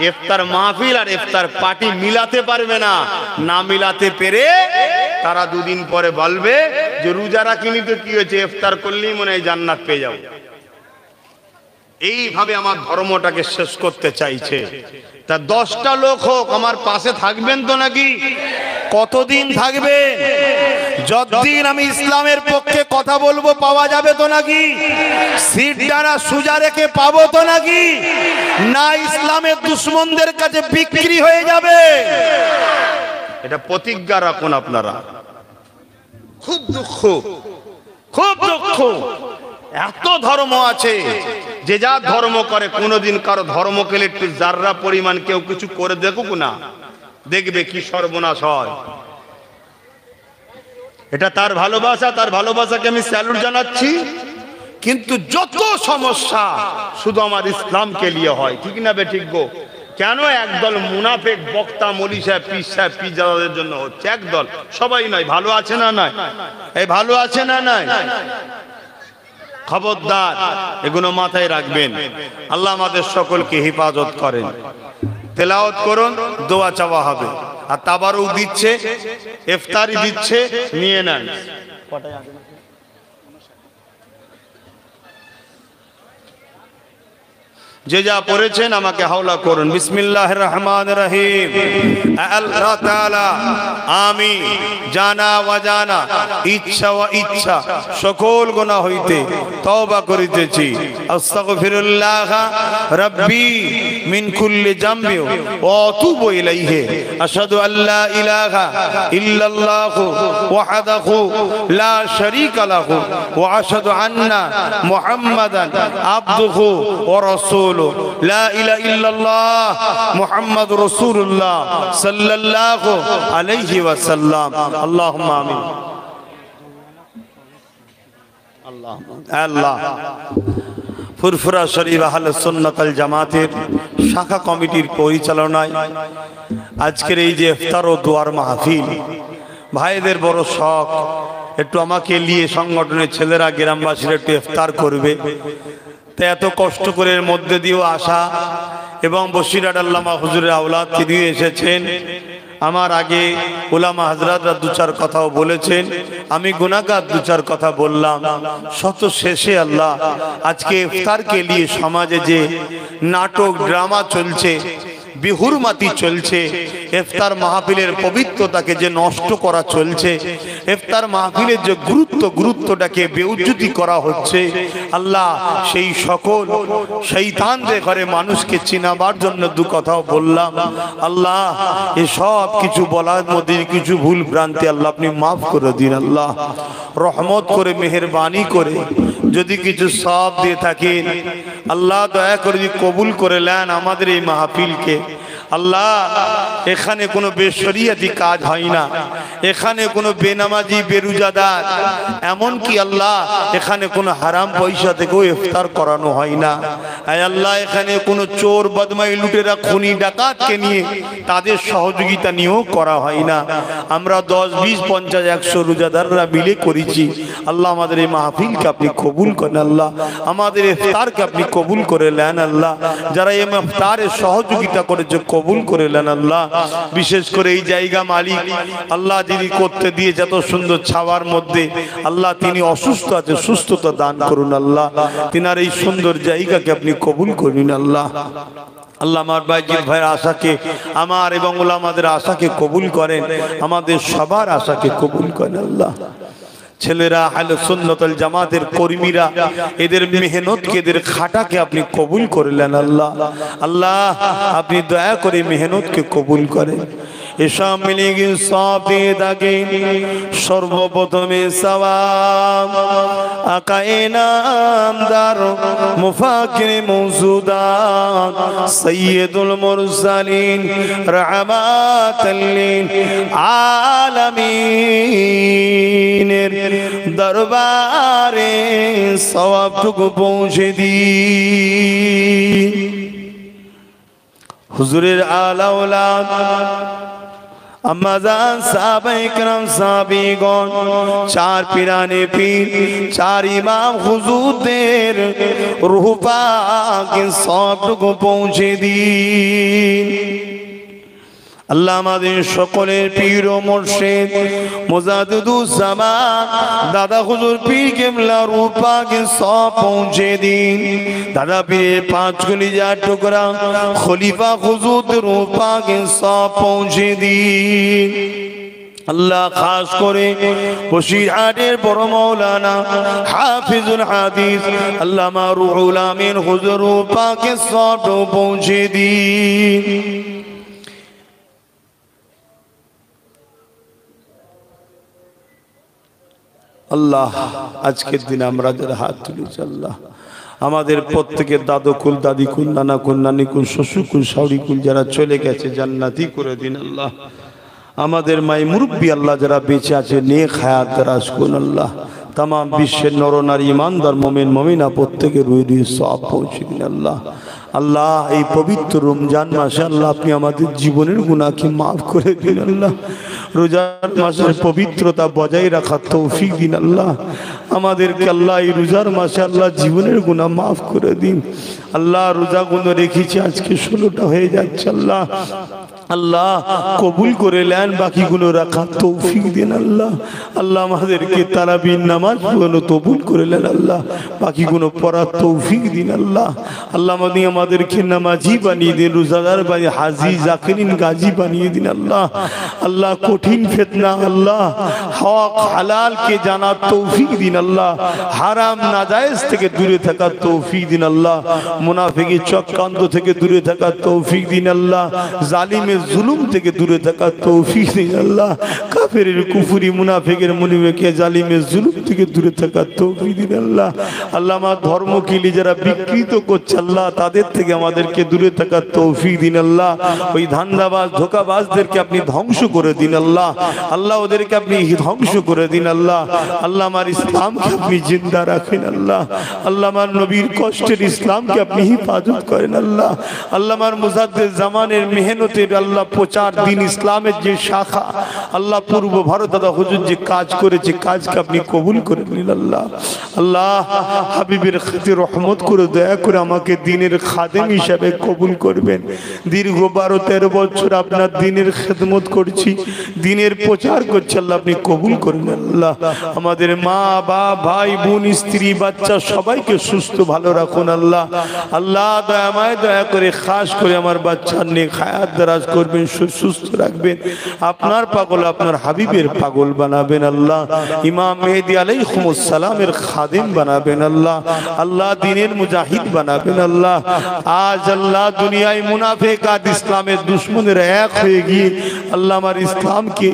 ইফতার মাহফিল আর ইফতার পার্টি মিলাতে পারবে না, না মিলাতে পেরে তারা দুদিন পরে বলবে যে রোজা রাখিনি তো কি হয়েছে, ইফতার করলেই মনে হয় জান্নাত পেয়ে যাও। এইভাবে আমার ধর্মটাকে শেষ করতে চাইছে। তা 10টা লোক হোক, আমার পাশে থাকবেন তো নাকি? কতদিন থাকবেন? যতদিন আমি ইসলামের পক্ষে কথা বলবো পাওয়া যাবে তো নাকি? সিট ডানা সোজা রেখে পাবো তো নাকি? না ইসলামের দুশমনদের কাছে বিক্রি হয়ে যাবে? এটা প্রতিজ্ঞা রাখুন আপনারা। খুব দুঃখ, খুব দুঃখ। এত ধর্ম আছে, যে যা ধর্ম করে, কোনোদিন কারো ধর্মকে একটু জাররা পরিমাণ কেউ কিছু করে দেখুক না, দেখবে কি সর্বনাশ হয়। এটা তার ভালোবাসা, তার ভালোবাসাকে আমি স্যালুট জানাচ্ছি। কিন্তু যত সমস্যা শুধু আমার ইসলামকে নিয়ে হয়, ঠিক না বে ঠিক গো? কেন একদল মুনাফেক বক্তা মৌলী সাহেব, পীর সাহেব, পীরজাদাদের জন্য হচ্ছে? একদল, সবাই নয়। ভালো আছে না নাই? এই ভালো আছে না নাই? খবরদার, এগুলো মাথায় রাখবেন। আল্লাহ আমাদের সকলকে হেফাজত করেন। তেলাওয়াত করুন, দোয়া চাওয়া হবে। আর তাবারুক দিচ্ছে, ইফতারি দিচ্ছে, নিয়ে নেন। কটায় আজান? যে যা পড়েছেন আমাকে হাওলা করুন। বিসমিল্লাহির রহমানির রহিম। আল্লাহ তাআলা আমি জানা ওয়াজানা ইচ্ছা ওয়া ইচ্ছা সকল গুনাহ হইতে তওবা করিতেছি। আস্তাগফিরুল্লাহ রাব্বি মিন কুল্লি জামবি ওয়া আতুবু ইলাইহি। আশহাদু আল্লা ইলাহা ইল্লাল্লাহ ওয়াহদাহু লা শারীকা লাহু ওয়া আশহাদু আন্না মুহাম্মাদান আবদুহু ওয়া রাসূলুহু। لا إله إلا الله محمد رسول الله صلى الله عليه وسلم اللهم آمين আল্লাহ ফুরফুরা শরীফ আহলে সুন্নাত ওয়াল জামাতের শাখা কমিটির পরিচালনায় আজকের এই যে ইফতার ও দোয়ার মাহফিল, ভাইদের বড় শখ একটু আমাকে নিয়ে সংগঠনের ছেলেরা গ্রামবাসীরা একটু ইফতার করবে। তাই এত কষ্ট করে এর মধ্যে দিয়েও আসা এবং বসিরহাট আল্লামা হুজুরের আওলাদ তিনি এসেছেন। আমার আগে উলামা হযরতরা দু চার কথাও বলেছেন, আমি গুনাহগার দু চার কথা বললাম। শত শেষে আল্লাহ আজকে ইফতারকে নিয়ে সমাজে যে নাটক ড্রামা চলছে, বিহুরমাতি চলছে, ইফতার মাহফিলের পবিত্রতাকে যে নষ্ট করা চলছে, ইফতার মাহফিলের যে গুরুত্বটাকে বেউজ্জতি করা হচ্ছে, আল্লাহ সেই সকল শয়তানদের ঘরে মানুষকে চিনাবার জন্য দু কথাও বললাম। আল্লাহ এই সব কিছু বলার মধ্যে কিছু ভুল ভ্রান্তি আল্লাহ আপনি মাফ করে দিন। আল্লাহ রহমত করে মেহেরবানি করে যদি কিছু সওয়াব দিয়ে থাকেন আল্লাহ দয়া করে কবুল করে নেন আমাদের এই মাহফিলকে। আল্লাহ এখানে কোনো বেশরিয়াতি কাজ হয় না, এখানে কোনো বেনামাজি বেরুজাদার এমন কি আল্লাহ এখানে কোনো হারাম পয়সা থেকেও ইফতার করানো হয় না। আয় আল্লাহ এখানে কোনো চোর বদমাই লুটেরা খুনি ডাকাতকে নিয়ে তাদের সহযোগিতা নিয়েও করা হয় না। আমরা 10, 20, 50, 100 রোজাদাররা মিলে করেছি। আল্লাহ আমাদের এই মাহফিলকে আপনি কবুল করেন। আল্লাহ আমাদের ইফতারকে আপনি কবুল করে নেন। আল্লাহ যারা এই ইফতারের সহযোগিতা করেছে কবুল করে নেন। আল্লাহ বিশেষ করে এই জায়গা মালিক আল্লাহ যিনি করতে দিয়ে যত সুন্দর ছাওয়ার মধ্যে আল্লাহ তিনি অসুস্থ আছে, সুস্থতা দান করুন। আল্লাহ তিনার এই সুন্দর জায়গাকে আপনি কবুল করুন। আল্লাহ আল্লাহ আমার বাইজিৎ ভাইয়ের আশাকে, আমার এবং ওলামাদের আশাকে কবুল করেন, আমাদের সবার আশাকে কবুল করেন। আল্লাহ ছেলেরা আহলে সুন্নাত ওয়াল জামাতের কর্মীরা এদের মেহনতকে এদের খাটাকে আপনি কবুল করলেন। আল্লাহ আল্লাহ আপনি দয়া করে মেহনতকে কবুল করেন। এসব মিলে গিয়ে সবে দাগে সর্বপ্রথমে সওয়াব আকায়ে নামদার মুফাকির মওজুদাত সাইয়্যিদুল মুরসালিন রাহমাতাল লিল আলামিনের দরবারে সওয়াবটুকু পৌঁছে দিন। হুজুরের আলা ওলাদ আম্মাজান সাহাবায়ে কেরাম সাহাবীগণ, চার পিরানে পীর, চার ইমাম হুজুরদের রূহ পাকে সবটুকু পৌঁছে দিন। আল্লাহ আমাদের সকলের পীর ও মুর্শিদ মুজাদ্দিদুজ জামান দাদা হুজুর পীর কেবলা রূহ পাকে সব পৌঁছে দিন। দাদা পীরের পাঁচ কলিজার টুকরা খলিফা হুজুরদের রূহ পাকে সব পৌঁছে দিন। আল্লাহ খাস করে বসিরহাটের বড় মাওলানা হাফিজুল হাদিস আল্লামা রুহুল আমিন হুজুর রূহ পাকে সব পৌঁছে দিন। আল্লাহ আজকের দিন আমরা যারা হাত তুলেছি আল্লাহ আমাদের প্রত্যেকের দাদুকুল দাদিকুল নানাকুল নানিকুল শ্বশুরকুল শাওরিকুল যারা চলে গেছে জান্নাতি করে দিন। আল্লাহ আমাদের মাই মুরব্বী আল্লাহ যারা বেঁচে আছে নেক হায়াত দারাজ করুন। আল্লাহ তাম বিশ্বের নরনারী ইমানদার মোমেন মোমিনা প্রত্যেকের রুহি সব পৌঁছে দিন। আল্লাহ আল্লাহ এই পবিত্র রমজান মাসে আল্লাহ আপনি আমাদের জীবনের গুনাহকে মাফ করে দিন। আল্লাহ রোজার মাসের পবিত্রতা বজায় রাখার তৌফিক দিন আল্লাহ। আমাদেরকে আল্লাহ এই রোজার মাসে আল্লাহ জীবনের গুনাহ মাফ করে দিন আল্লাহ। রোজা গুলো রেখেছি আজকে 16টা হয়ে যাচ্ছে আল্লাহ। আল্লাহ কবুল করে নেন, বাকিগুলো রাখার তৌফিক দিন আল্লাহ। আল্লাহ আমাদেরকে তারাবির নামাজ কবুল করে নেন আল্লাহ, বাকিগুলো পড়ার তৌফিক দিন আল্লাহ। আল্লাহ আমাদেরকে নামাজি বানিয়ে দিন, রোজাদার বানিয়ে, হাজি জাকিরিন গাজী বানিয়ে দিন আল্লাহ। আল্লাহ কঠিন ফিতনা আল্লাহ হক হালালকে জানার তৌফিক দিন আল্লাহ। হারাম নাজায়েজ থেকে দূরে থাকার তৌফিক দিন আল্লাহ। মুনাফিকের চক্রান্ত থেকে দূরে থাকার তৌফিক দিন আল্লাহ। জালিমের জুলুম থেকে দূরে থাকার তৌফিক দিন আল্লাহ। কাফেরের কুফরি মুনাফিকের মুনিফিকে জালিমের জুলুম থেকে দূরে থাকার তৌফিক দিন আল্লাহ। আল্লাহ আমার ধর্মকে যারা বিকৃত করছে আল্লাহ তাদের থেকে আমাদেরকে দূরে থাকার তৌফিক দিন আল্লাহ। ওই ধান্দাবাজ ধোঁকাবাজদেরকে আপনি ধ্বংস করে দিন আল্লাহ। আল্লাহ ওদেরকে আপনি ধ্বংস করে দিন আল্লাহ। আল্লাহ আমার ইসলামকে আপনি জিন্দা রাখেন আল্লাহ। আল্লাহ আমার নবীর কষ্টের ইসলামকে আপনি হিফাজত করেন আল্লাহ। আল্লাহ আমার মুজাদ্দিদ জামানের মেহনতের আল্লাহ প্রচার দিন ইসলামের যে শাখা আল্লাহ পূর্ব ভারত দাদা হুজুর যে কাজ করেছে কাজকে আপনি কবুল করে নিন আল্লাহ। আল্লাহ হাবিবের খাতির রহমত করে দয়া করে আমাকে দিনের খাদেম হিসাবে কবুল করবেন। দীর্ঘ 12-13 বছর আপনার দিনের খেদমত করছি, দিনের প্রচার করছি আল্লাহ, আপনি কবুল করেন আল্লাহ। আমাদের মা বাপ ভাই বোন স্ত্রী বাচ্চা সবাইকে সুস্থ ভালো রাখুন আল্লাহ। আল্লাহ দয়াময় দয়া করে খাস করে আমার বাচ্চার নেক হায়াত দারাজ করবেন, সুস্থ রাখবেন। আপনার পাগল আপনার হাবিবের পাগল বানাবেন আল্লাহ। ইমাম মেহেদী আলাইহিস সালামের খাদেম বানাবেন আল্লাহ। আল্লাহ দিনের মুজাহিদ বানাবেন আল্লাহ। আজ আল্লাহ দুনিয়ায় মুনাফিক আর ইসলামের দুশমনের এক হয়ে গিয়ে আল্লাহ আমার ইসলামকে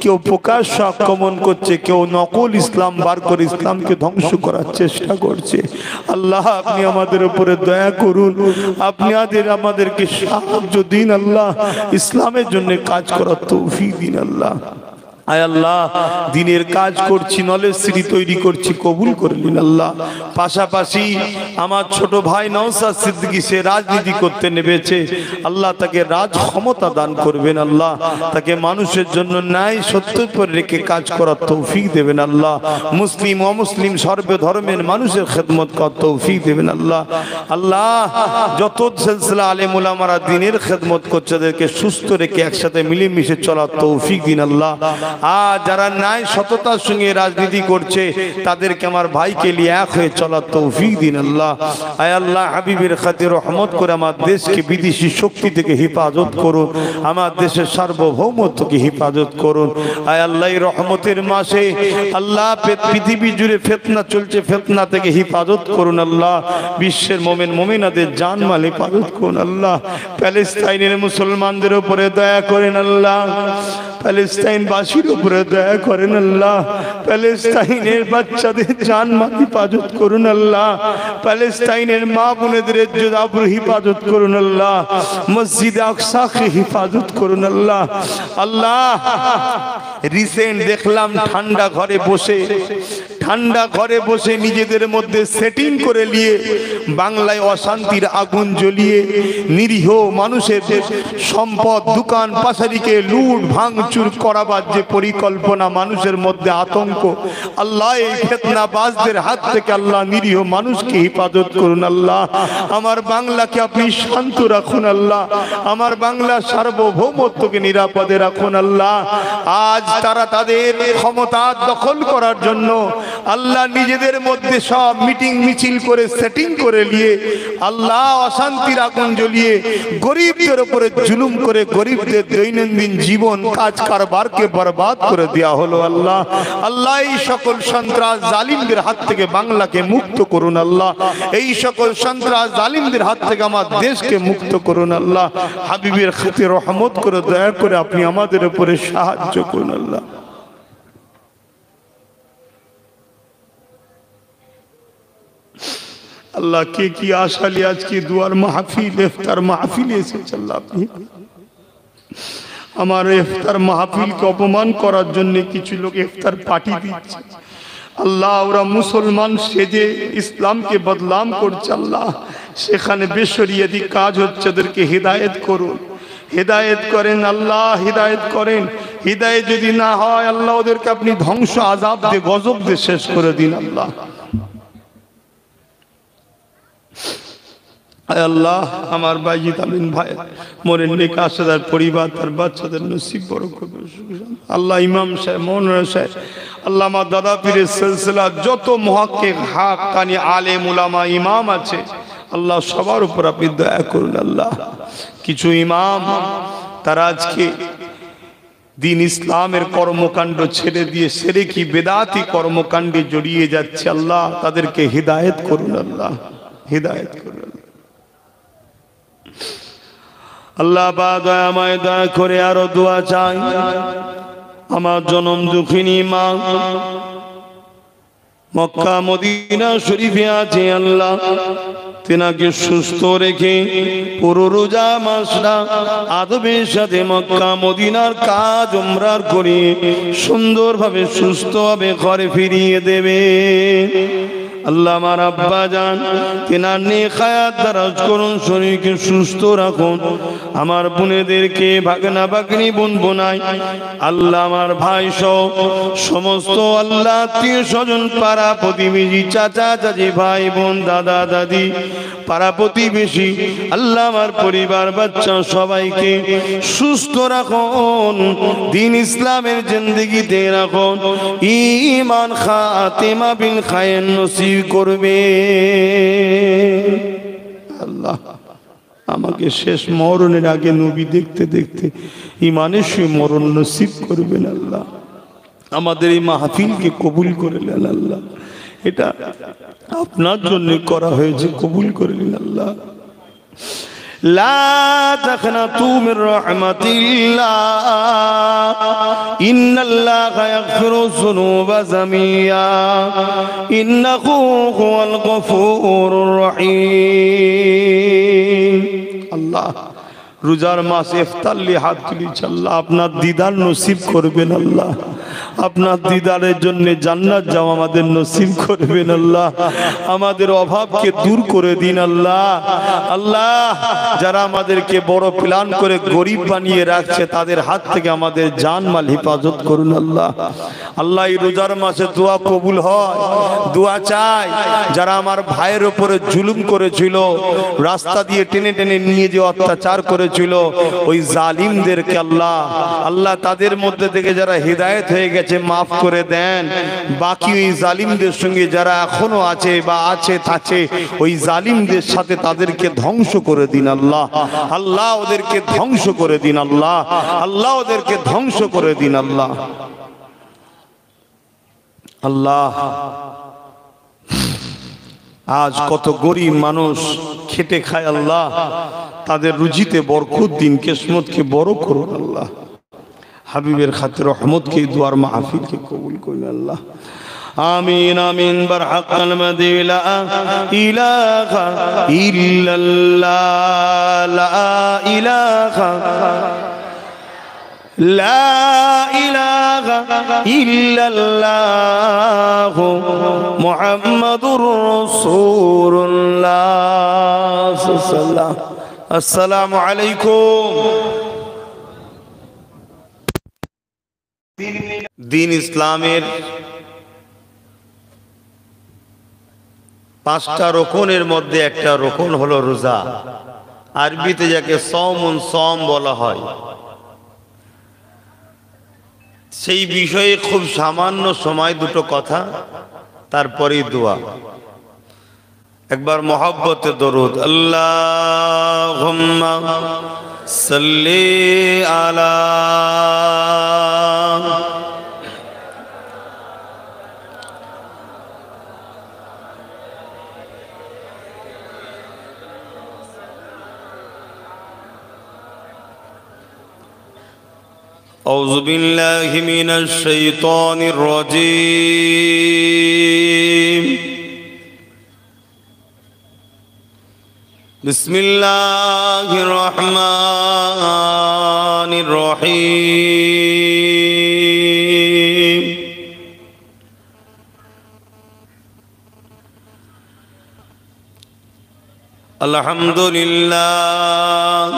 কেউ প্রকাশ্য আক্রমণ করছে, কেউ নকল ইসলাম বার করে ইসলামকে ধ্বংস করার চেষ্টা করছে। আল্লাহ আপনি আমাদের উপরে দয়া করুন, আপনি আমাদেরকে সাহায্য দিন আল্লাহ। ইসলামের জন্য কাজ করার তৌফিক দিন আল্লাহ। আয় আল্লাহ দিনের কাজ করছি, নলেজ সিটি তৈরি করছি, কবুল করলেন আল্লাহ। পাশাপাশি আমার ছোট ভাই নওশাদ সিদ্দিকী সে রাজনীতি করতে নেমেছে আল্লাহ, তাকে রাজ ক্ষমতা দান করবেন আল্লাহ। তাকে মানুষের জন্য ন্যায় সত্যের উপর রেখে কাজ করার তৌফিক দেবেন আল্লাহ। মুসলিম অমুসলিম সর্বধর্মের মানুষের খেদমত করার তৌফিক দেবেন আল্লাহ। আল্লাহ যত সিলসিলা আলেম উলামারা দিনের খেদমত করছে তাদেরকে সুস্থ রেখে একসাথে মিলেমিশে চলার তৌফিক দিন আল্লাহ। আর যারা ন্যায় সততার সঙ্গে রাজনীতি করছে তাদেরকে আমার ভাইকে নিয়ে এক হয়ে চলার তৌফিক দিন আল্লাহ। আয় আল্লাহ হাবিবের খাতির রহমত করে আমার দেশকে বিদেশি শক্তি থেকে হেফাজত করুন, আমার দেশের সার্বভৌমত্বকে হেফাজত করুন। আয় আল্লাহ রহমতের মাসে আল্লাহ পৃথিবী জুড়ে ফিতনা চলছে, ফিতনা থেকে হেফাজত করুন আল্লাহ। বিশ্বের মুমিন মুমিনাদের জানমাল হেফাজত করুন আল্লাহ। প্যালেস্তাইনের মুসলমানদের উপরে দয়া করেন আল্লাহ। প্যালেস্তাইন বাসীর উপরে দয়া করেন আল্লাহ। প্যালেস্তাইনের বাচ্চাদের জানমাল হেফাজত করুন আল্লাহ। প্যালেস্তাইনের মা বোনেদের ইজ্জত আবরু হেফাজত করুন আল্লাহ। মসজিদ আকসাকে হেফাজত করুন আল্লাহ। আল্লাহ রিসেন্ট দেখলাম ঠান্ডা ঘরে বসে নিজেদের মধ্যে সেটিং করে নিয়ে বাংলায় অশান্তির আগুন জ্বলিয়ে নিরীহ মানুষের সম্পদ দোকান পাশারিকে লুট ভাঙচুর করাবার যে পরিকল্পনা, মানুষের মধ্যে আতঙ্ক, আল্লাহ এই ফিতনাবাজদের হাত থেকে আল্লাহ নিরীহ মানুষকে হেফাজত করুন আল্লাহ। আমার বাংলাকে আপনি শান্ত রাখুন আল্লাহ। আমার বাংলার সার্বভৌমত্বকে নিরাপদে রাখুন আল্লাহ। আজ তারা তাদের ক্ষমতা দখল করার জন্য আল্লাহ নিজেদের মধ্যে সব মিটিং মিছিল করে সেটিং করে নিয়ে আল্লাহ অশান্তির আগুন জ্বলিয়ে গরিবদের উপরে জুলুম করে গরিবদের দৈনন্দিন জীবন কাজ কারবারকে বরবাদ করে দেওয়া হলো আল্লাহ। আল্লাহ এই সকল সন্ত্রাস জালিমদের হাত থেকে বাংলাকে মুক্ত করুন আল্লাহ। এই সকল সন্ত্রাস জালিমদের হাত থেকে আমার দেশকে মুক্ত করুন আল্লাহ। হাবিবের খাতির রহমত করে দয়া করে আপনি আমাদের উপরে সাহায্য করুন আল্লাহ। আল্লাহ কে কি আশালি আজকে দুয়ার মাহফিল ইফতার মাহফিল এসেছে আল্লাহ, আপনি আমার ইফতার মাহফিলকে অপমান করার জন্য কিছু লোক ইফতার পার্টি দিচ্ছে আল্লাহ। ওরা মুসলমান সেজে ইসলামকে বদনাম করছে আল্লাহ। সেখানে বেশরিয়াতি কাজ হচ্ছে, ওদেরকে হেদায়েত করুন, হেদায়েত করেন আল্লাহ, হেদায়েত করেন। হিদায়াত যদি না হয় আল্লাহ ওদেরকে আপনি ধ্বংস আযাব দিয়ে গজব দিয়ে শেষ করে দিন আল্লাহ। আয় আল্লাহ আমার বাইজিদ আমিন ভাই মনের নেক আশাদার পরিবার তার বাচ্চাদের নসিব বড় করবে আল্লাহ। ইমাম সাহেব মৌলানা সাহেব আল্লাহ আমার দাদা পীরের সিলসিলা যত মুহাক্কিক হাক্কানি আলেম উলামা ইমাম আছে আল্লাহ সবার উপর আপনি দয়া করুন আল্লাহ। কিছু ইমাম তারা আজকে দিন ইসলামের কর্মকাণ্ড ছেড়ে দিয়ে শিরকি বেদাতি কর্মকাণ্ডে জড়িয়ে যাচ্ছে আল্লাহ, তাদেরকে হিদায়াত করুন আল্লাহ, হিদায়াত করুন আল্লাহ। বা দয়াময় দয়া করে আরো দোয়া চাই আমার জনম দুঃখিনী মা মক্কা মদিনা শরীফে আছে আল্লাহ, তেনাকে সুস্থ রেখে পুরো রোজা মাসটা আদবের সাথে মক্কা মদিনার কাজ উমরার করে সুন্দরভাবে সুস্থভাবে ঘরে ফিরিয়ে দেবে আল্লাহ। আমার আব্বা জান তেনার নেক হায়াত দারাজ করুন, শরীরকে সুস্থ রাখুন। আমার বোনেদেরকে ভাগনা ভাগ্নি বোন বোনাই আল্লাহ আমার ভাই সহ সমস্ত আল্লাহ আত্মীয় স্বজন পাড়া প্রতিবেশী চাচা চাচি ভাই বোন দাদা দাদি পাড়া প্রতিবেশী আল্লাহ আমার পরিবার বাচ্চা সবাইকে সুস্থ রাখুন, দিন ইসলামের জিন্দেগিতে রাখুন, ঈমান খাতেমা বিল খায়ের নসিব করবে আল্লাহ। আমাকে শেষ মরণের আগে নবী দেখতে দেখতে ঈমানের সহিত মরণ নসিব করবেন আল্লাহ। আমাদের এই মাহফিলকে কবুল করে নেন আল্লাহ, এটা আপনার জন্য করা হয়েছে, কবুল করে নিন আল্লাহ। লা তাকনাতু মির রাহমাতিল্লাহ ইন্নাল্লাহা ইয়াগফিরু যুনুবা জামিয়া ইন্নাহু হুয়াল গফুরুর রহিম। আল্লাহ রোজার মাস ইফতারলি হাত তুলেছি আল্লাহ, আপনার দিদার নসিব করবেন আল্লাহ, আপনার দিদারের জন্য জান্নাত যাওয়া আমাদের নসিব করবেন আল্লাহ। আমাদের অভাবকে দূর করে দিন আল্লাহ। আল্লাহ যারা আমাদেরকে বড় প্ল্যান করে গরিব বানিয়ে রাখছে তাদের হাত থেকে আমাদের জানমাল হেফাজত করুন আল্লাহ। আল্লাহ এই রোজার মাসে দোয়া কবুল হয়, দোয়া চাই যারা আমার ভাইয়ের উপরে জুলুম করেছিল, রাস্তা দিয়ে টেনে টেনে নিয়ে যে অত্যাচার করেছিল ওই জালিমদেরকে আল্লাহ আল্লাহ তাদের মধ্যে থেকে যারা হিদায়াত হয়ে গেছে মাফ করে দেন। বাকি ওই জালিমদের সঙ্গে যারা এখনো আছে বা আছে থাকে ওই জালিমদের সাথে তাদেরকে ধ্বংস করে দিন আল্লাহ। আল্লাহ ওদেরকে ধ্বংস করে দিন আল্লাহ, আল্লাহ ওদেরকে ধ্বংস করে দিন আল্লাহ। আল্লাহ আজ কত গরিব মানুষ খেটে খায় আল্লাহ, তাদের রুজিতে বরকত দিন, কিসমতকে বড় করুন আল্লাহ। হাবিবের খাতির রহমতকে দুয়ার মাহফিলকে কবুল করুন আল্লাহ। আমিন আমিন বরহক কালমাতি লা ইলাহা ইল্লাল্লাহ লা ইলাহা লা ইলাহা ইল্লাল্লাহ মুহাম্মাদুর রাসূলুল্লাহ সাল্লাল্লাহু। আসসালামু আলাইকুম। দিন ইসলামের পাঁচটা রোকনের মধ্যে একটা রোকন হলো রোজা, আরবিতে যাকে সওমুন সওম বলা হয়। সেই বিষয়ে খুব সামান্য সময় দুটো কথা, তারপরে দোয়া। একবার মহব্বতে দরুদ আল্লাহুম্মা সাল্লি আলা أعوذ بالله من الشيطان الرجيم بسم الله الرحمن الرحيم الحمد لله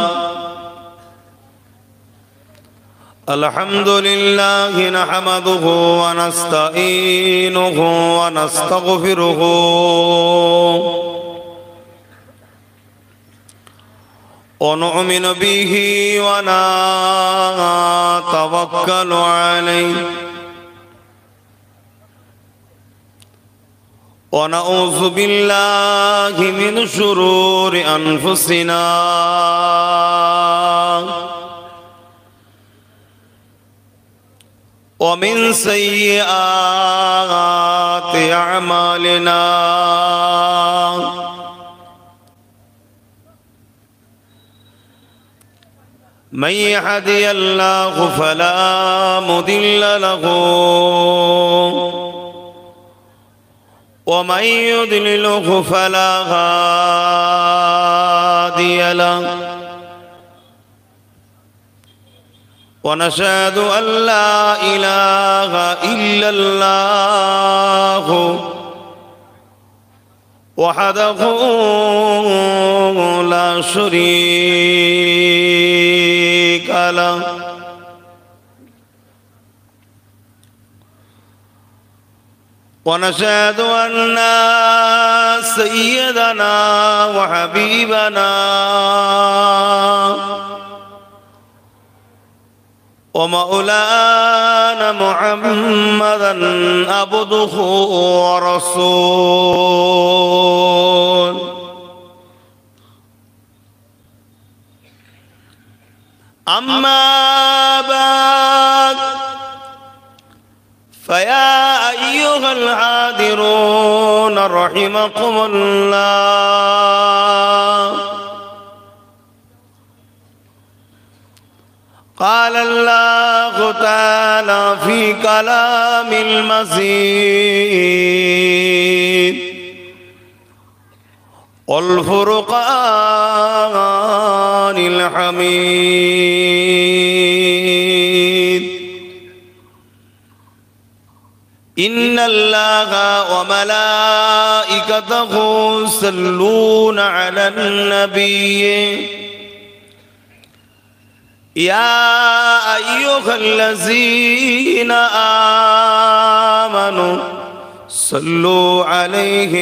الحمد لله نحمده ونستعينه ونستغفره ونؤمن به ونتوكل عليه ونعوذ بالله من شرور أنفسنا ومن سيئات أعمالنا من يهدي الله فلا مضل له ومن يضلله فلا هادي له ونشهد أن لا إله إلا الله وحده لا شريك له ونشهد أن سيدنا وحبيبنا ومولانا محمدا عبده ورسوله أما بعد فيا أيها الحاضرون رحمكم الله قال الله تعالى في كلام المزيد والفرقان الحميد إن الله وملائكته يصلون على النبي يا أيها الذين آمنوا صلوا عليه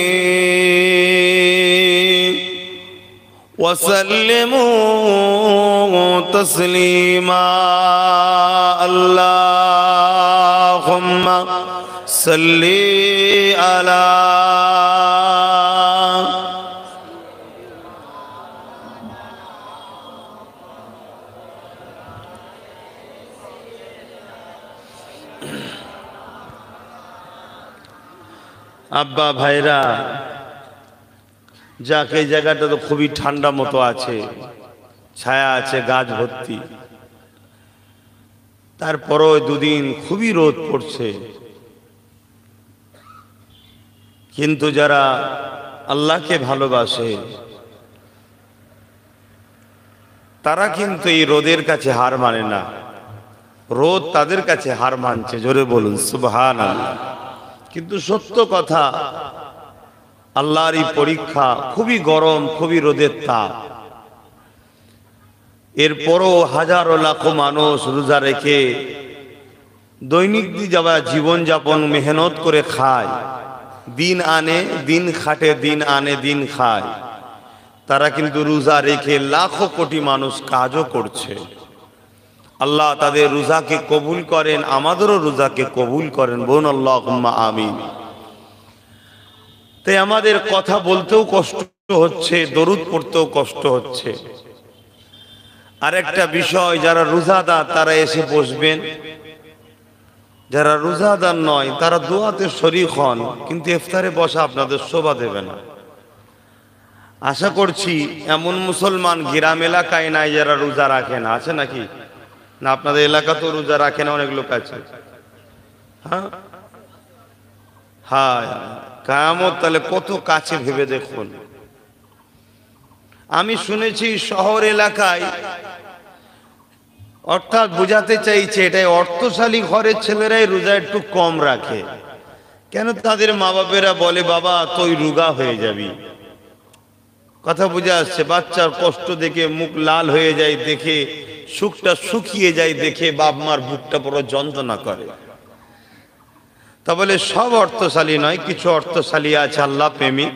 وسلموا تسليما اللهم صل على আব্বা ভাইরা যাক এই জায়গাটা তো খুবই ঠান্ডা মতো আছে, ছায়া আছে, গাছ ভর্তি, তারপরও দুদিন খুবই রোদ পড়ছে। কিন্তু যারা আল্লাহকে ভালোবাসে তারা কিন্তু এই রোদের কাছে হার মানে না, রোদ তাদের কাছে হার মানছে। জোরে বলুন সুবহানাল্লাহ। কিন্তু সত্য কথা, আল্লাহর এই পরীক্ষা, খুবই গরম, খুবই রোদের তাপ, এরপরও হাজারো লাখো মানুষ রোজা রেখে দৈনিক জীবন যাপন মেহনত করে খায়, দিন আনে দিন খাটে, দিন আনে দিন খায়। তারা কিন্তু রোজা রেখে লাখো কোটি মানুষ কাজও করছে। আল্লাহ তাদের রোজাকে কবুল করেন, আমাদেরও রোজাকে কবুল করেন। বলুন আল্লাহুম্মা আমিন। তাই আমাদের কথা বলতেও কষ্ট হচ্ছে, দরুদ পড়তেও কষ্ট হচ্ছে। আর একটা বিষয়, যারা রোজাদার তারা এসে বসবেন, যারা রোজাদার নয় তারা দোয়াতে শরীক হন, কিন্তু ইফতারে বসা আপনাদের শোভা দেবে না। আশা করছি এমন মুসলমান গ্রাম এলাকায় নাই যারা রোজা রাখে না, আছে নাকি? না আপনাদের এলাকাতেও রোজা রাখে না অনেক লোক আছে? হ্যাঁ হ্যাঁ, কিয়ামত তাহলে কত কাছে ভেবে দেখুন। আমি শুনেছি শহর এলাকায়, অর্থাৎ বোঝাতে চাইছে এটাই, অর্থশালী ঘরের ছেলেরাই রোজা একটু কম রাখে। কেন? তাদের মা বাপেরা বলে বাবা তুই রোগা হয়ে যাবি। কথা বুঝে আসছে? বাচ্চার কষ্ট দেখে মুখ লাল হয়ে যায়, দেখে সুখটা শুকিয়ে যায় দেখে বাপ মার বুকটা বড় যন্ত্রণা করে। তা বলে সব অর্থশালী নয়, কিছু অর্থশালী আছে আল্লাহ প্রেমিক,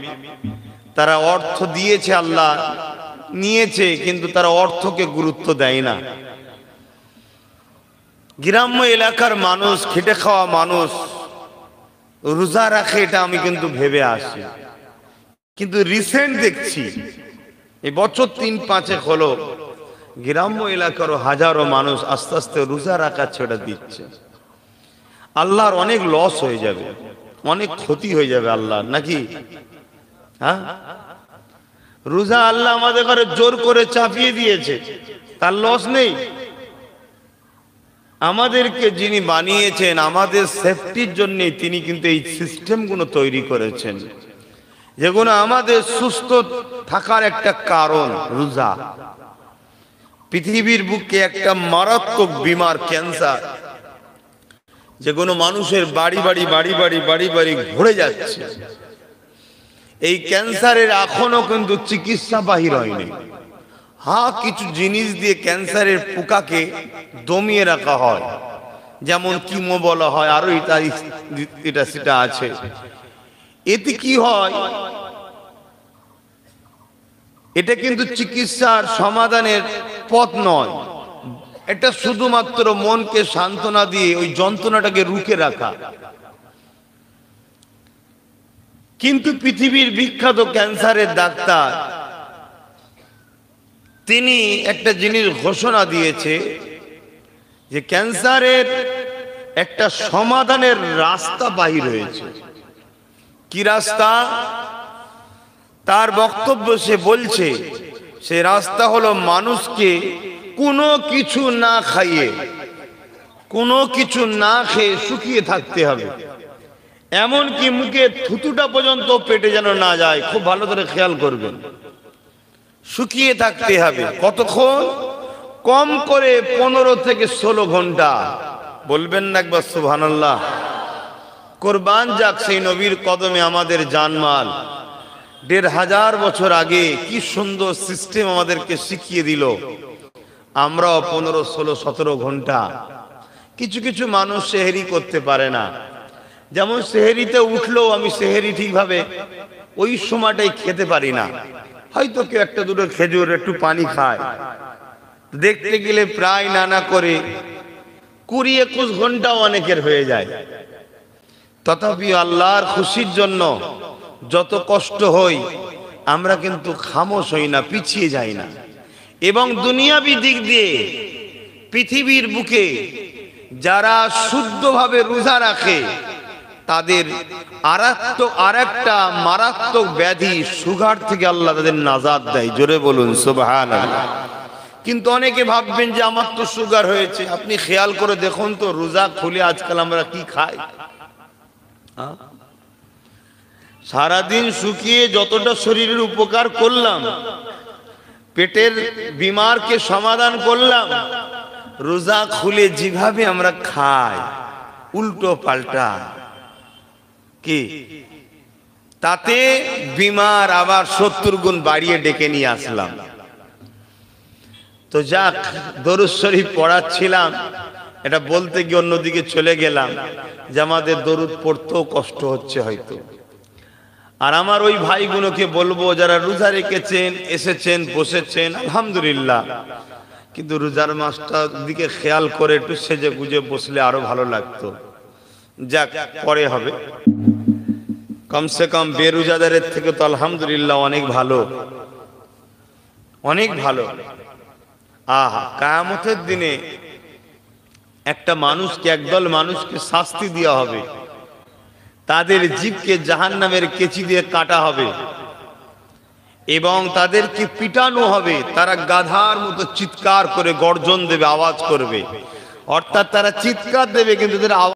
তারা অর্থ দিয়েছে, আল্লাহ নিয়েছে, কিন্তু তারা অর্থকে গুরুত্ব দেয় না। গ্রাম্য এলাকার মানুষ, খেটে খাওয়া মানুষ রোজা রাখে, এটা আমি কিন্তু ভেবে আসি। কিন্তু রিসেন্ট দেখছি এই বছর 3-5 হলো গ্রাম্য এলাকারও হাজারো মানুষ আস্তে আস্তে রোজা রাখা ছেড়ে দিচ্ছে। আল্লাহর অনেক লস হয়ে যাবে, অনেক ক্ষতি হয়ে যাবে আল্লাহর, নাকি? হ্যাঁ, রোজা আল্লাহ আমাদের ঘরে জোর করে চাপিয়ে দিয়েছে, তার লস নেই। আমাদেরকে যিনি বানিয়েছেন আমাদের সেফটির জন্য, তিনি কিন্তু এই সিস্টেমগুলো তৈরি করেছেন, যেগুলো আমাদের সুস্থ থাকার একটা কারণ। রোজা পৃথিবীর বুকে একটা মারাত্মক বিমার ক্যান্সার, যেগুলো মানুষের বাড়ি বাড়ি বাড়ি বাড়ি বাড়ি বাড়ি ঘুরে যাচ্ছে। এই ক্যান্সারের এখনো কিন্তু চিকিৎসা বাহির হয়নি। হ্যাঁ, কিছু জিনিস দিয়ে ক্যান্সারের পোকাকে দমিয়ে রাখা হয়, যেমন কিমো বলা হয়, আরো এটা সেটা আছে। এতে কি হয়, এটা কিন্তু চিকিৎসার সমাধানের পথ নয়, এটা শুধুমাত্র মনকে সান্ত্বনা দিয়ে ওই যন্ত্রণাটাকে রুখে রাখা। কিন্তু পৃথিবীর বিখ্যাত ক্যান্সারের ডাক্তার তিনি একটা জিনিস ঘোষণা দিয়েছে যে ক্যান্সারের একটা সমাধানের রাস্তা বাহির হয়েছে। কি রাস্তা? তার বক্তব্য সে বলছে সে রাস্তা হলো মানুষকে কোনো কিছু না খাইয়ে, কোনো কিছু না খেয়ে শুকিয়ে থাকতে হবে, এমনকি মুখে থুতুটা পর্যন্ত পেটে যেন না যায়। খুব ভালো করে খেয়াল করবেন, শুকিয়ে থাকতে হবে। কতক্ষণ? কম করে 15 থেকে 16 ঘন্টা। বলবেন না একবার সুবহানাল্লাহ? কোরবান যাক সেই নবীর কদমে আমাদের জানমাল। 1500 বছর আগে কি সুন্দর সিস্টেম আমাদেরকে শিখিয়ে দিল। আমরাও 15, 16, 17 ঘন্টা। কিছু কিছু মানুষ সেহেরি করতে পারে না, যেমন সেহেরিতে উঠলেও আমি সেহেরি ঠিকভাবে ওই সময়টাই খেতে পারি না। হয়তো কেউ একটা দুটো খেজুর, একটু পানি খায়। দেখতে গেলে প্রায় নানা করে 20-21 ঘন্টাও অনেকের হয়ে যায়। তথাপি আল্লাহর খুশির জন্য যত কষ্ট হই আমরা কিন্তু খামোশ হই না, পিছিয়ে যাই না। এবং দুনিয়াবি দিক দিয়ে পৃথিবীর বুকে যারা শুদ্ধভাবে রোজা রাখে তাদের আরেকটা মারাত্মক ব্যাধি সুগার থেকে আল্লাহ তাদের নাজাত দেয়। জোরে বলুন সুবহানাল্লাহ। কিন্তু অনেকে ভাববেন যে আমার তো সুগার হয়েছে। আপনি খেয়াল করে দেখুন তো, রোজা খুলে আজকাল আমরা কি খাই? সারাদিন শুকিয়ে যতটা শরীরের উপকার করলাম, পেটের বিমারকে সমাধান করলাম, রোজা খুলে যেভাবে আমরা খাই উল্টো পাল্টা, কি তাতে বিমার আবার 70 গুণ বাড়িয়ে ডেকে নিয়ে আসলাম। তো যাক, দরুদ শরীফ পড়াচ্ছিলাম, এটা বলতে গিয়ে অন্যদিকে চলে গেলাম যে আমাদের দরুদ পড়তেও কষ্ট হচ্ছে হয়তো। আর আমার ওই ভাইগুলোকে বলবো যারা রোজা রেখেছেন, এসেছেন, বসেছেন, আলহামদুলিল্লাহ, কিন্তু রোজার মাসটার দিকে খেয়াল করে একটু সেজে গুজে বসলে আরো ভালো লাগতো। যাক, পরে হবে। কমসে কম বেরোজাদারের থেকে তো আলহামদুলিল্লাহ অনেক ভালো, অনেক ভালো। আহা, কিয়ামতের দিনে একটা মানুষকে, একদল মানুষকে শাস্তি দেওয়া হবে। তাদের জিভকে জাহান্নামের কেচি দিয়ে কাটা হবে এবং তাদেরকে পিটানো হবে। তারা গাধার মতো চিৎকার করে গর্জন দেবে, আওয়াজ করবে। অর্থাৎ তারা চিৎকার দেবে কিন্তু তাদের